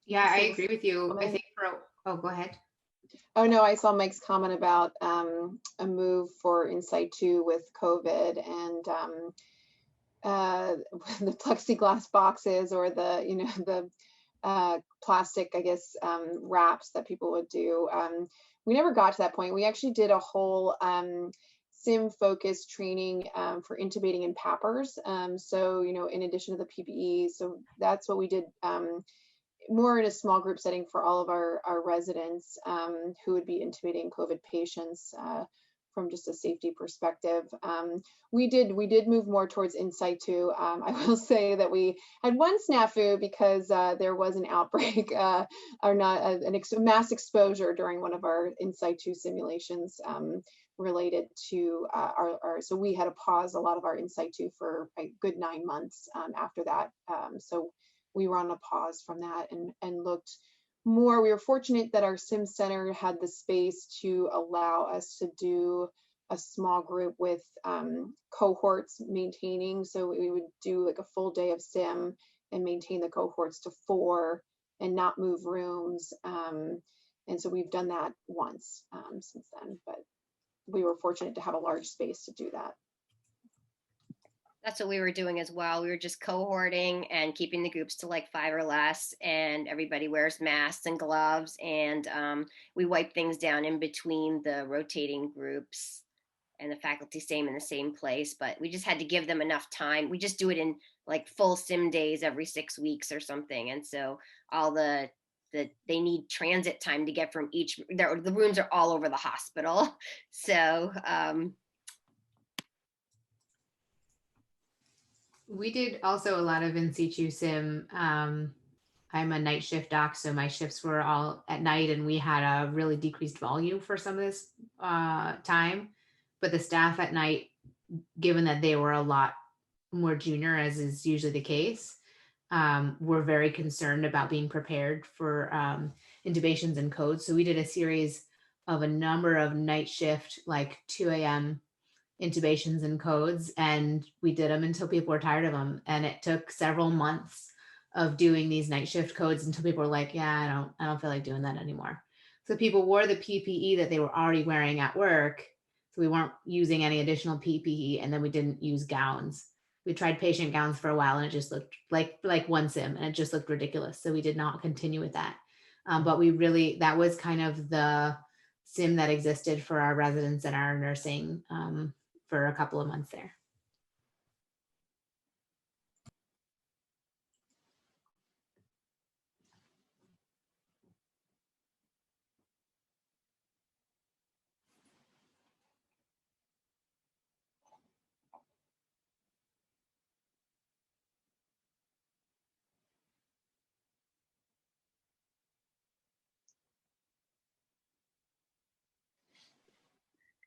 Yeah, I agree with you. I think oh, go ahead. Oh no, I saw Mike's comment about a move for Insight 2 with COVID and the plexiglass boxes or the, you know, the plastic, I guess, wraps that people would do. We never got to that point. We actually did a whole sim focused training for intubating and PAPRs. So, you know, in addition to the PPE, so that's what we did more in a small group setting for all of our residents who would be intubating COVID patients from just a safety perspective. We did move more towards Insight 2. I will say that we had one snafu because there was an outbreak or not mass exposure during one of our Insight 2 simulations related to so we had to pause a lot of our Insight 2 for a good 9 months after that. So we were on a pause from that and looked more. We were fortunate that our sim center had the space to allow us to do a small group with cohorts maintaining. So we would do like a full day of sim and maintain the cohorts to 4 and not move rooms. And so we've done that once since then, but we were fortunate to have a large space to do that. That's what we were doing as well. We were just cohorting and keeping the groups to like 5 or less, and everybody wears masks and gloves, and we wipe things down in between the rotating groups, and the faculty same in the same place, but we just had to give them enough time. We just do it in like full sim days every 6 weeks or something, and so all they need transit time to get from each, the rooms are all over the hospital, so We did also a lot of in situ sim. I'm a night shift doc, so my shifts were all at night, and we had a really decreased volume for some of this time. But the staff at night, given that they were a lot more junior, as is usually the case, were very concerned about being prepared for intubations and codes. So we did a series of a number of night shift, like 2 a.m. intubations and codes, and we did them until people were tired of them. And it took several months of doing these night shift codes until people were like, yeah, I don't feel like doing that anymore. So people wore the PPE that they were already wearing at work. So we weren't using any additional PPE, and then we didn't use gowns. We tried patient gowns for a while, and it just looked like one sim, and it just looked ridiculous. So we did not continue with that. But we really, that was kind of the sim that existed for our residents and our nursing for a couple of months there.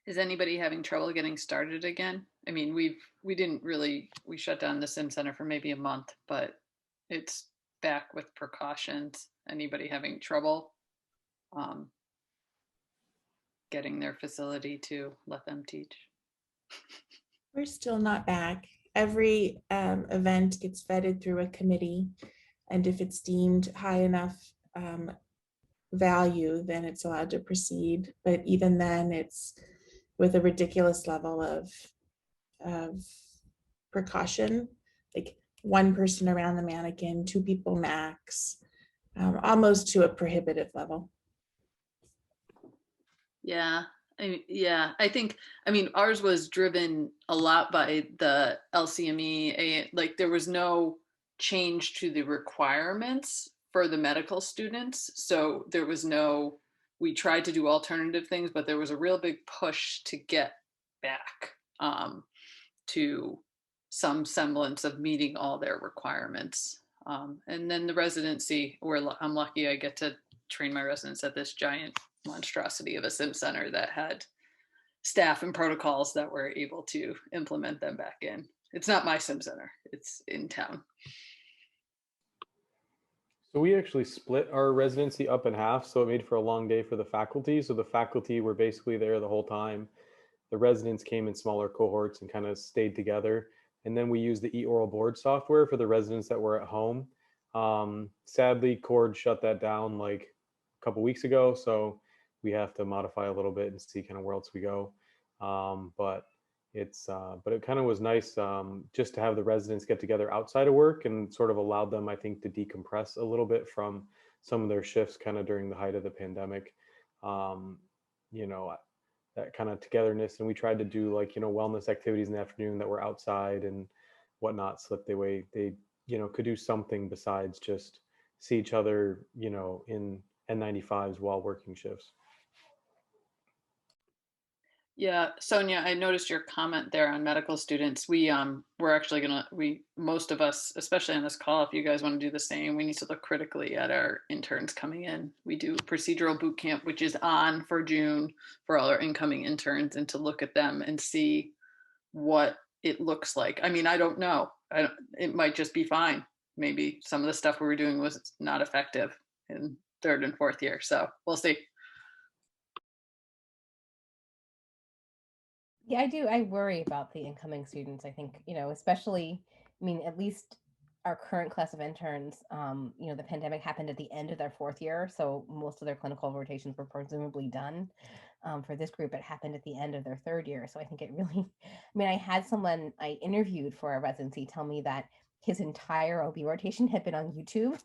Is anybody having trouble getting started again? I mean, we shut down the sim center for maybe a month, but it's back with precautions. Anybody having trouble getting their facility to let them teach? We're still not back. Every event gets vetted through a committee, and if it's deemed high enough value, then it's allowed to proceed. But even then, it's with a ridiculous level of precaution, like one person around the mannequin, 2 people max, almost to a prohibitive level. Yeah, I think, ours was driven a lot by the LCME. Like there was no change to the requirements for the medical students. So there was no, we tried to do alternative things, but there was a real big push to get back to some semblance of meeting all their requirements. And then the residency, I'm lucky I get to train my residents at this giant monstrosity of a sim center that had staff and protocols that were able to implement them back in. It's not my sim center, it's in town. So we actually split our residency up in half, so it made for a long day for the faculty. So the faculty were basically there the whole time. The residents came in smaller cohorts and kind of stayed together. And then we used the e-oral board software for the residents that were at home. Sadly, Cord shut that down like a couple weeks ago, so we have to modify a little bit and see kind of where else we go. But it kind of was nice just to have the residents get together outside of work, and sort of allowed them, I think, to decompress a little bit from some of their shifts kind of during the height of the pandemic. That kind of togetherness. And we tried to do wellness activities in the afternoon that were outside and whatnot, so that they could do something besides just see each other, in N95s while working shifts. Yeah, Sonia, I noticed your comment there on medical students. We're actually most of us, especially on this call, if you guys want to do the same, we need to look critically at our interns coming in. We do procedural boot camp, which is on for June for all our incoming interns, and to look at them and see what it looks like. I don't know. It might just be fine. Maybe some of the stuff we were doing was not effective in 3rd and 4th year. So we'll see. Yeah, I do. I worry about the incoming students. I think, especially, at least our current class of interns, the pandemic happened at the end of their 4th year. So most of their clinical rotations were presumably done. For this group, it happened at the end of their 3rd year. So I think it really, I had someone I interviewed for a residency tell me that his entire OB rotation had been on YouTube,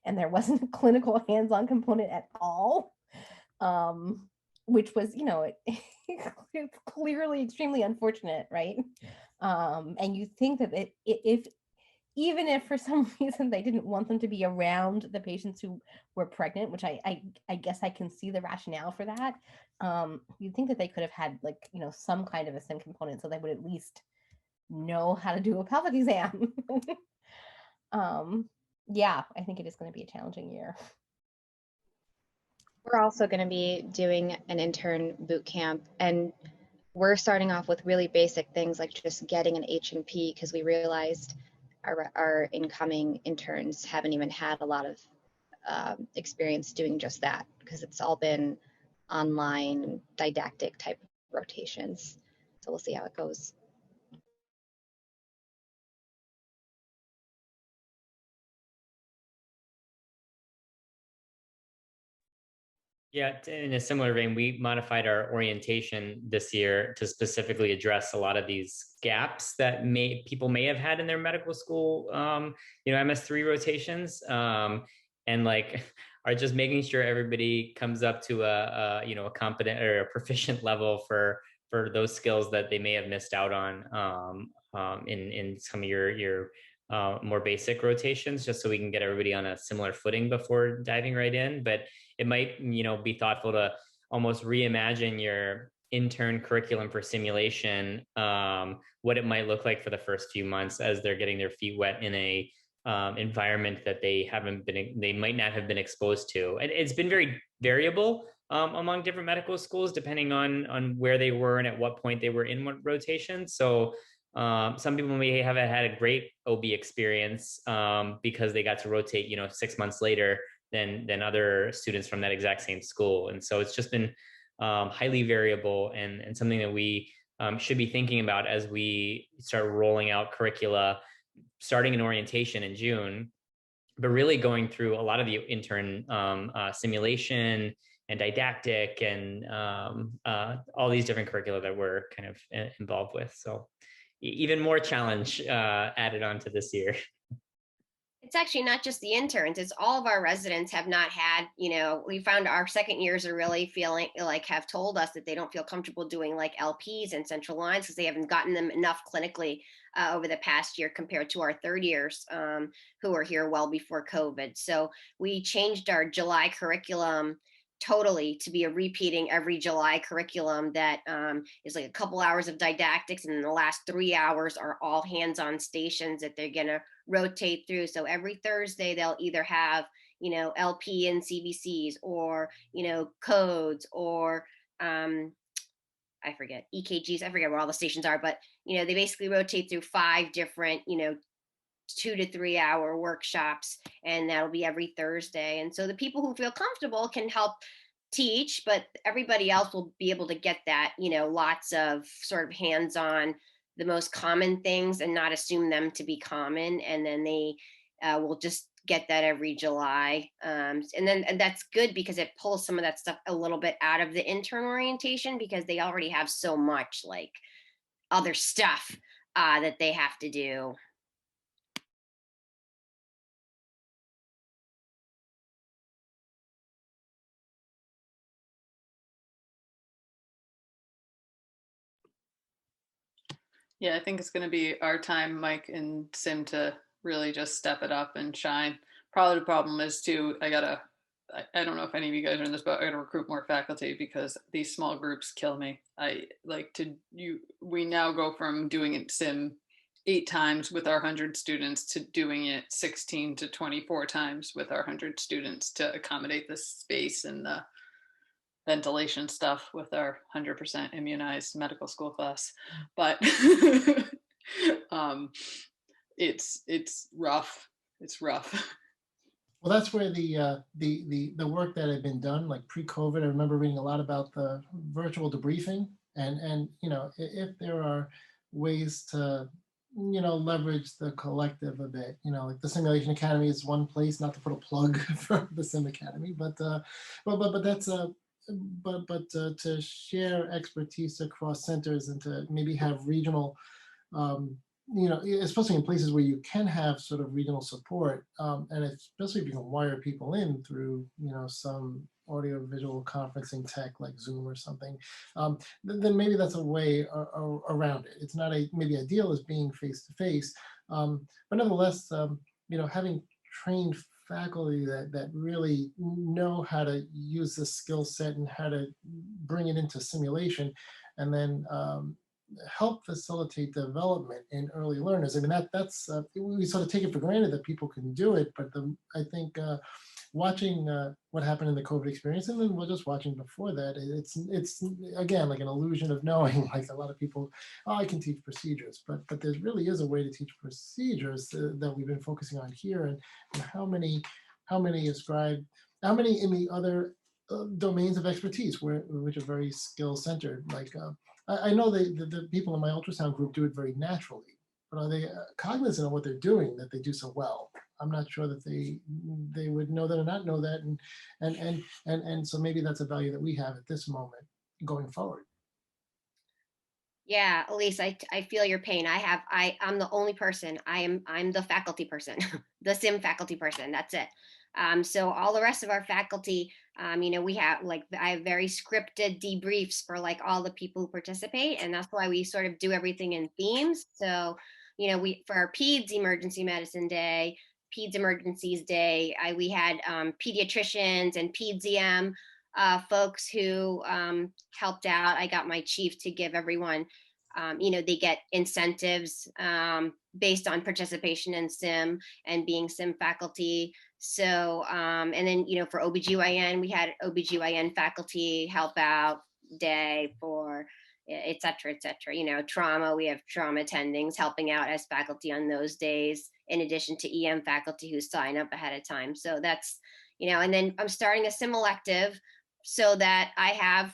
and there wasn't a clinical hands-on component at all. Which was, it's clearly extremely unfortunate, right? And you think that even if for some reason they didn't want them to be around the patients who were pregnant, which I guess I can see the rationale for that, you'd think that they could have had some kind of a sim component, so they would at least know how to do a pelvic exam. Yeah, I think it is going to be a challenging year. We're also going to be doing an intern boot camp, and we're starting off with really basic things like just getting an H&P, because we realized our incoming interns haven't even had a lot of experience doing just that, because it's all been online didactic type rotations. So we'll see how it goes. Yeah, in a similar vein, we modified our orientation this year to specifically address a lot of these gaps that people may have had in their medical school, MS3 rotations, and like are just making sure everybody comes up to a competent or a proficient level for those skills that they may have missed out on in some of your more basic rotations, just so we can get everybody on a similar footing before diving right in. But it might, be thoughtful to almost reimagine your intern curriculum for simulation, what it might look like for the first few months as they're getting their feet wet in a environment that they might not have been exposed to. And it's been very variable among different medical schools, depending on where they were and at what point they were in what rotation. So some people may have had a great OB experience because they got to rotate, 6 months later than other students from that exact same school. And so it's just been highly variable and something that we should be thinking about as we start rolling out curricula, starting in orientation in June, but really going through a lot of the intern simulation and didactic and all these different curricula that we're kind of involved with. So even more challenge added on to this year. It's actually not just the interns, it's all of our residents have not had, we found our second years are really feeling like have told us that they don't feel comfortable doing like LPs and central lines because they haven't gotten them enough clinically over the past year compared to our third years who are here well before COVID. So we changed our July curriculum totally to be a repeating every July curriculum that is like a couple hours of didactics, and then the last 3 hours are all hands-on stations that they're gonna rotate through. So every Thursday they'll either have LP and CBCs or codes or I forget EKGs. I forget where all the stations are, but they basically rotate through 5 different 2 to 3 hour workshops, and that'll be every Thursday. And so the people who feel comfortable can help teach, but everybody else will be able to get that, lots of sort of hands-on, the most common things and not assume them to be common. And then they will just get that every July. And that's good because it pulls some of that stuff a little bit out of the intern orientation because they already have so much like other stuff that they have to do. Yeah, I think it's going to be our time, Mike and Sim, to really just step it up and shine. Probably the problem is too, I don't know if any of you guys are in this, but I gotta recruit more faculty because these small groups kill me. We now go from doing it Sim 8 times with our 100 students to doing it 16 to 24 times with our 100 students to accommodate the space and the ventilation stuff with our 100% immunized medical school class. But it's rough. It's rough. Well, that's where the work that had been done, like pre-COVID, I remember reading a lot about the virtual debriefing, and if there are ways to leverage the collective a bit, like the Simulation Academy is one place, not to put a plug for the Sim Academy, but that's to share expertise across centers and to maybe have regional, especially in places where you can have sort of regional support, and especially if you can wire people in through, some audio visual conferencing tech like Zoom or something, then maybe that's a way around it. It's not maybe ideal as being face to face, but nevertheless, having trained faculty that really know how to use this skill set and how to bring it into simulation, and then help facilitate development in early learners. I mean, that's we sort of take it for granted that people can do it, but I think watching what happened in the COVID experience, and then we're just watching before that, it's again like an illusion of knowing. Like a lot of people, I can teach procedures, but there really is a way to teach procedures that we've been focusing on here, and how many in the other domains of expertise which are very skill centered. Like I know the people in my ultrasound group do it very naturally, but are they cognizant of what they're doing that they do so well? I'm not sure that they would know that or not know that, and so maybe that's a value that we have at this moment going forward. Yeah, Elise, I feel your pain. I'm the only person. I'm the faculty person, the sim faculty person. That's it. So all the rest of our faculty, we have I have very scripted debriefs for like all the people who participate, and that's why we sort of do everything in themes. So, for our PEDS Emergency Medicine Day, PEDS Emergencies Day, we had pediatricians and PEDS folks who helped out. I got my chief to give everyone, they get incentives based on participation in sim and being sim faculty. So, and then, for OBGYN, we had OBGYN faculty help out day for et cetera, trauma, we have trauma attendings helping out as faculty on those days, in addition to EM faculty who sign up ahead of time. So that's, and then I'm starting a sim elective so that I have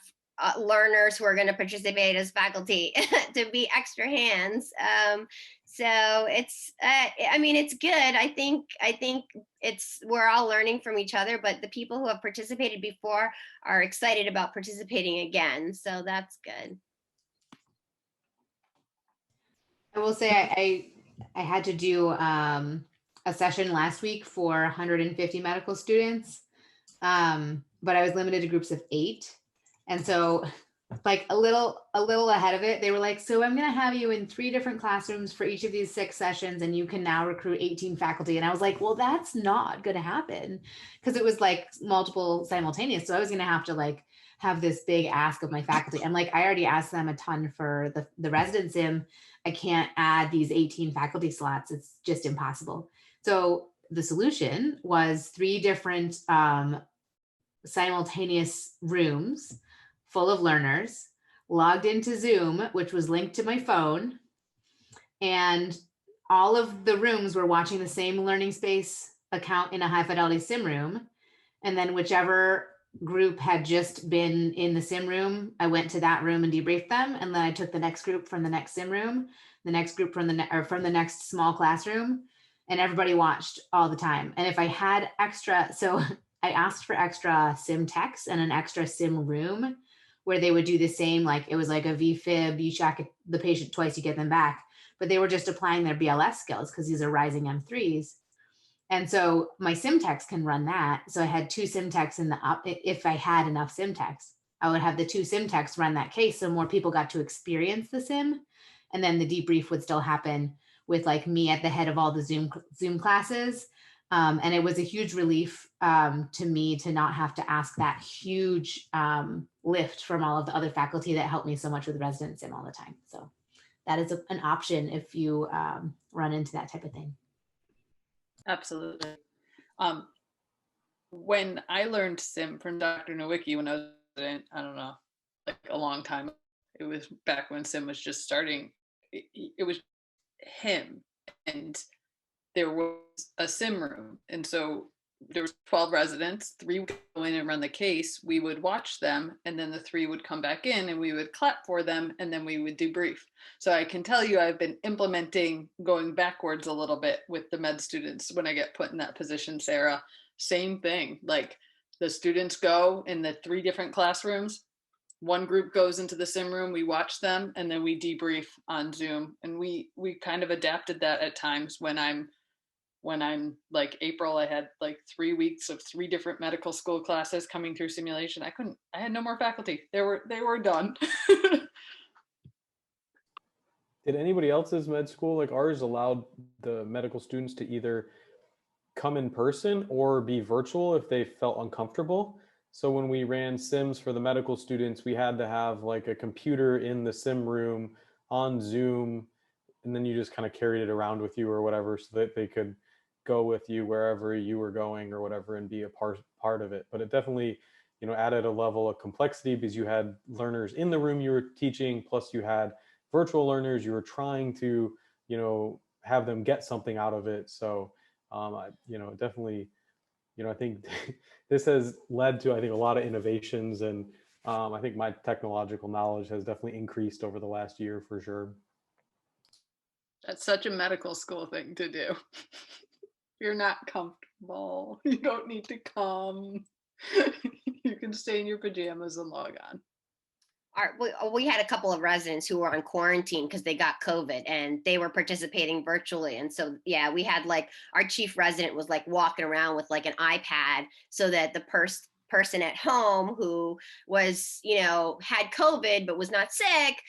learners who are going to participate as faculty to be extra hands. So it's, it's good. I think we're all learning from each other, but the people who have participated before are excited about participating again. So that's good. I will say I had to do a session last week for 150 medical students, but I was limited to groups of 8. And so like a little ahead of it, they were like, so I'm going to have you in 3 different classrooms for each of these 6 sessions, and you can now recruit 18 faculty. And I was like, well, that's not going to happen, because it was like multiple simultaneous. So I was going to have to like have this big ask of my faculty. And like, I already asked them a ton for the resident sim. I can't add these 18 faculty slots. It's just impossible. So the solution was 3 different simultaneous rooms full of learners, logged into Zoom, which was linked to my phone. And all of the rooms were watching the same learning space account in a high fidelity sim room. And then whichever group had just been in the sim room, I went to that room and debriefed them. And then I took the next group from the next sim room, the next group from the next small classroom, and everybody watched all the time. And if I had extra, so I asked for extra sim techs and an extra sim room where they would do the same, like it was like a VFib, you check the patient twice, you get them back, but they were just applying their BLS skills because these are rising M3s. And so my sim techs can run that. So I had 2 sim techs in the up. If I had enough sim techs, I would have the 2 sim techs run that case. So more people got to experience the sim. And then the debrief would still happen with like me at the head of all the Zoom classes. And it was a huge relief to me to not have to ask that huge lift from all of the other faculty that helped me so much with resident sim all the time. So that is an option if you run into that type of thing. Absolutely. When I learned sim from Dr. Nowicki when I was in, I don't know, like a long time, it was back when sim was just starting, it was him, and there was a sim room. And so there was 12 residents, 3 would go in and run the case, we would watch them, and then the 3 would come back in and we would clap for them, and then we would debrief. So I can tell you I've been implementing going backwards a little bit with the med students when I get put in that position, Sarah. Same thing, like the students go in the 3 different classrooms, one group goes into the sim room, we watch them, and then we debrief on Zoom. And we kind of adapted that at times when I'm like April, I had like 3 weeks of 3 different medical school classes coming through simulation. I had no more faculty. They were done. Did anybody else's med school, like ours, allowed the medical students to either come in person or be virtual if they felt uncomfortable? So when we ran sims for the medical students, we had to have like a computer in the sim room on Zoom, and then you just kind of carried it around with you or whatever so that they could go with you wherever you were going or whatever and be a part of it. But it definitely, added a level of complexity because you had learners in the room you were teaching, plus you had virtual learners, you were trying to, have them get something out of it. So, definitely, I think this has led to, a lot of innovations, and I think my technological knowledge has definitely increased over the last year for sure. That's such a medical school thing to do. you're not comfortable, you don't need to come. You can stay in your pajamas and log on. We had a couple of residents who were on quarantine because they got COVID and they were participating virtually. And so, yeah, we had like our chief resident was like walking around with like an iPad so that the person at home who was, you know, had COVID but was not sick,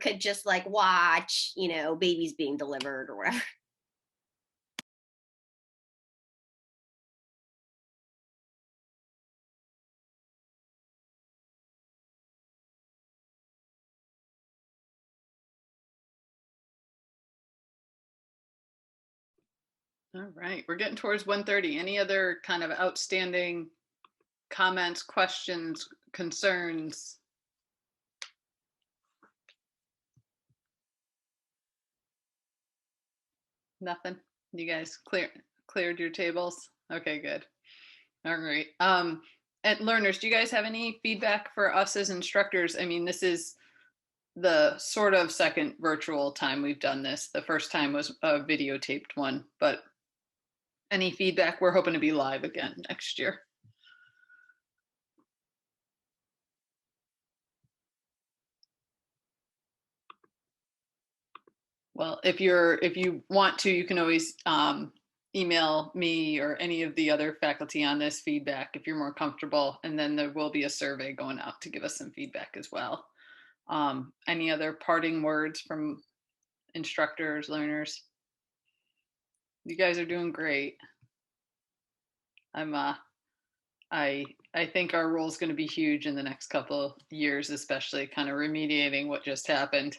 could just like watch, you know, babies being delivered or whatever. All right, we're getting towards 1:30. Any other kind of outstanding comments, questions, concerns? Nothing. You guys cleared your tables? Okay, good. All right. And learners, do you guys have any feedback for us as instructors? I mean, this is the sort of second virtual time we've done this. The first time was a videotaped one, but any feedback? We're hoping to be live again next year. Well, if you want to, you can always email me or any of the other faculty on this feedback if you're more comfortable, and then there will be a survey going out to give us some feedback as well. Any other parting words from instructors, learners? You guys are doing great. I think our role is going to be huge in the next couple of years, especially kind of remediating what just happened.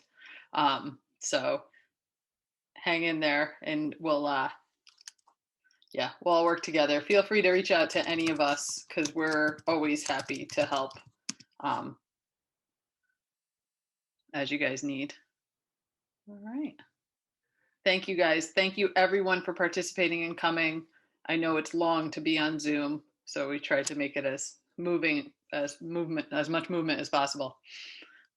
So hang in there, and we'll all work together. Feel free to reach out to any of us because we're always happy to help as you guys need. All right. Thank you guys. Thank you everyone for participating and coming. I know it's long to be on Zoom, so we tried to make it as much movement as possible.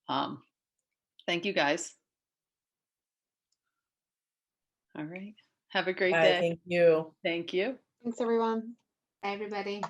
Thank you guys. All right. Have a great day. Thank you. Thank you. Thanks, everyone. Bye, everybody.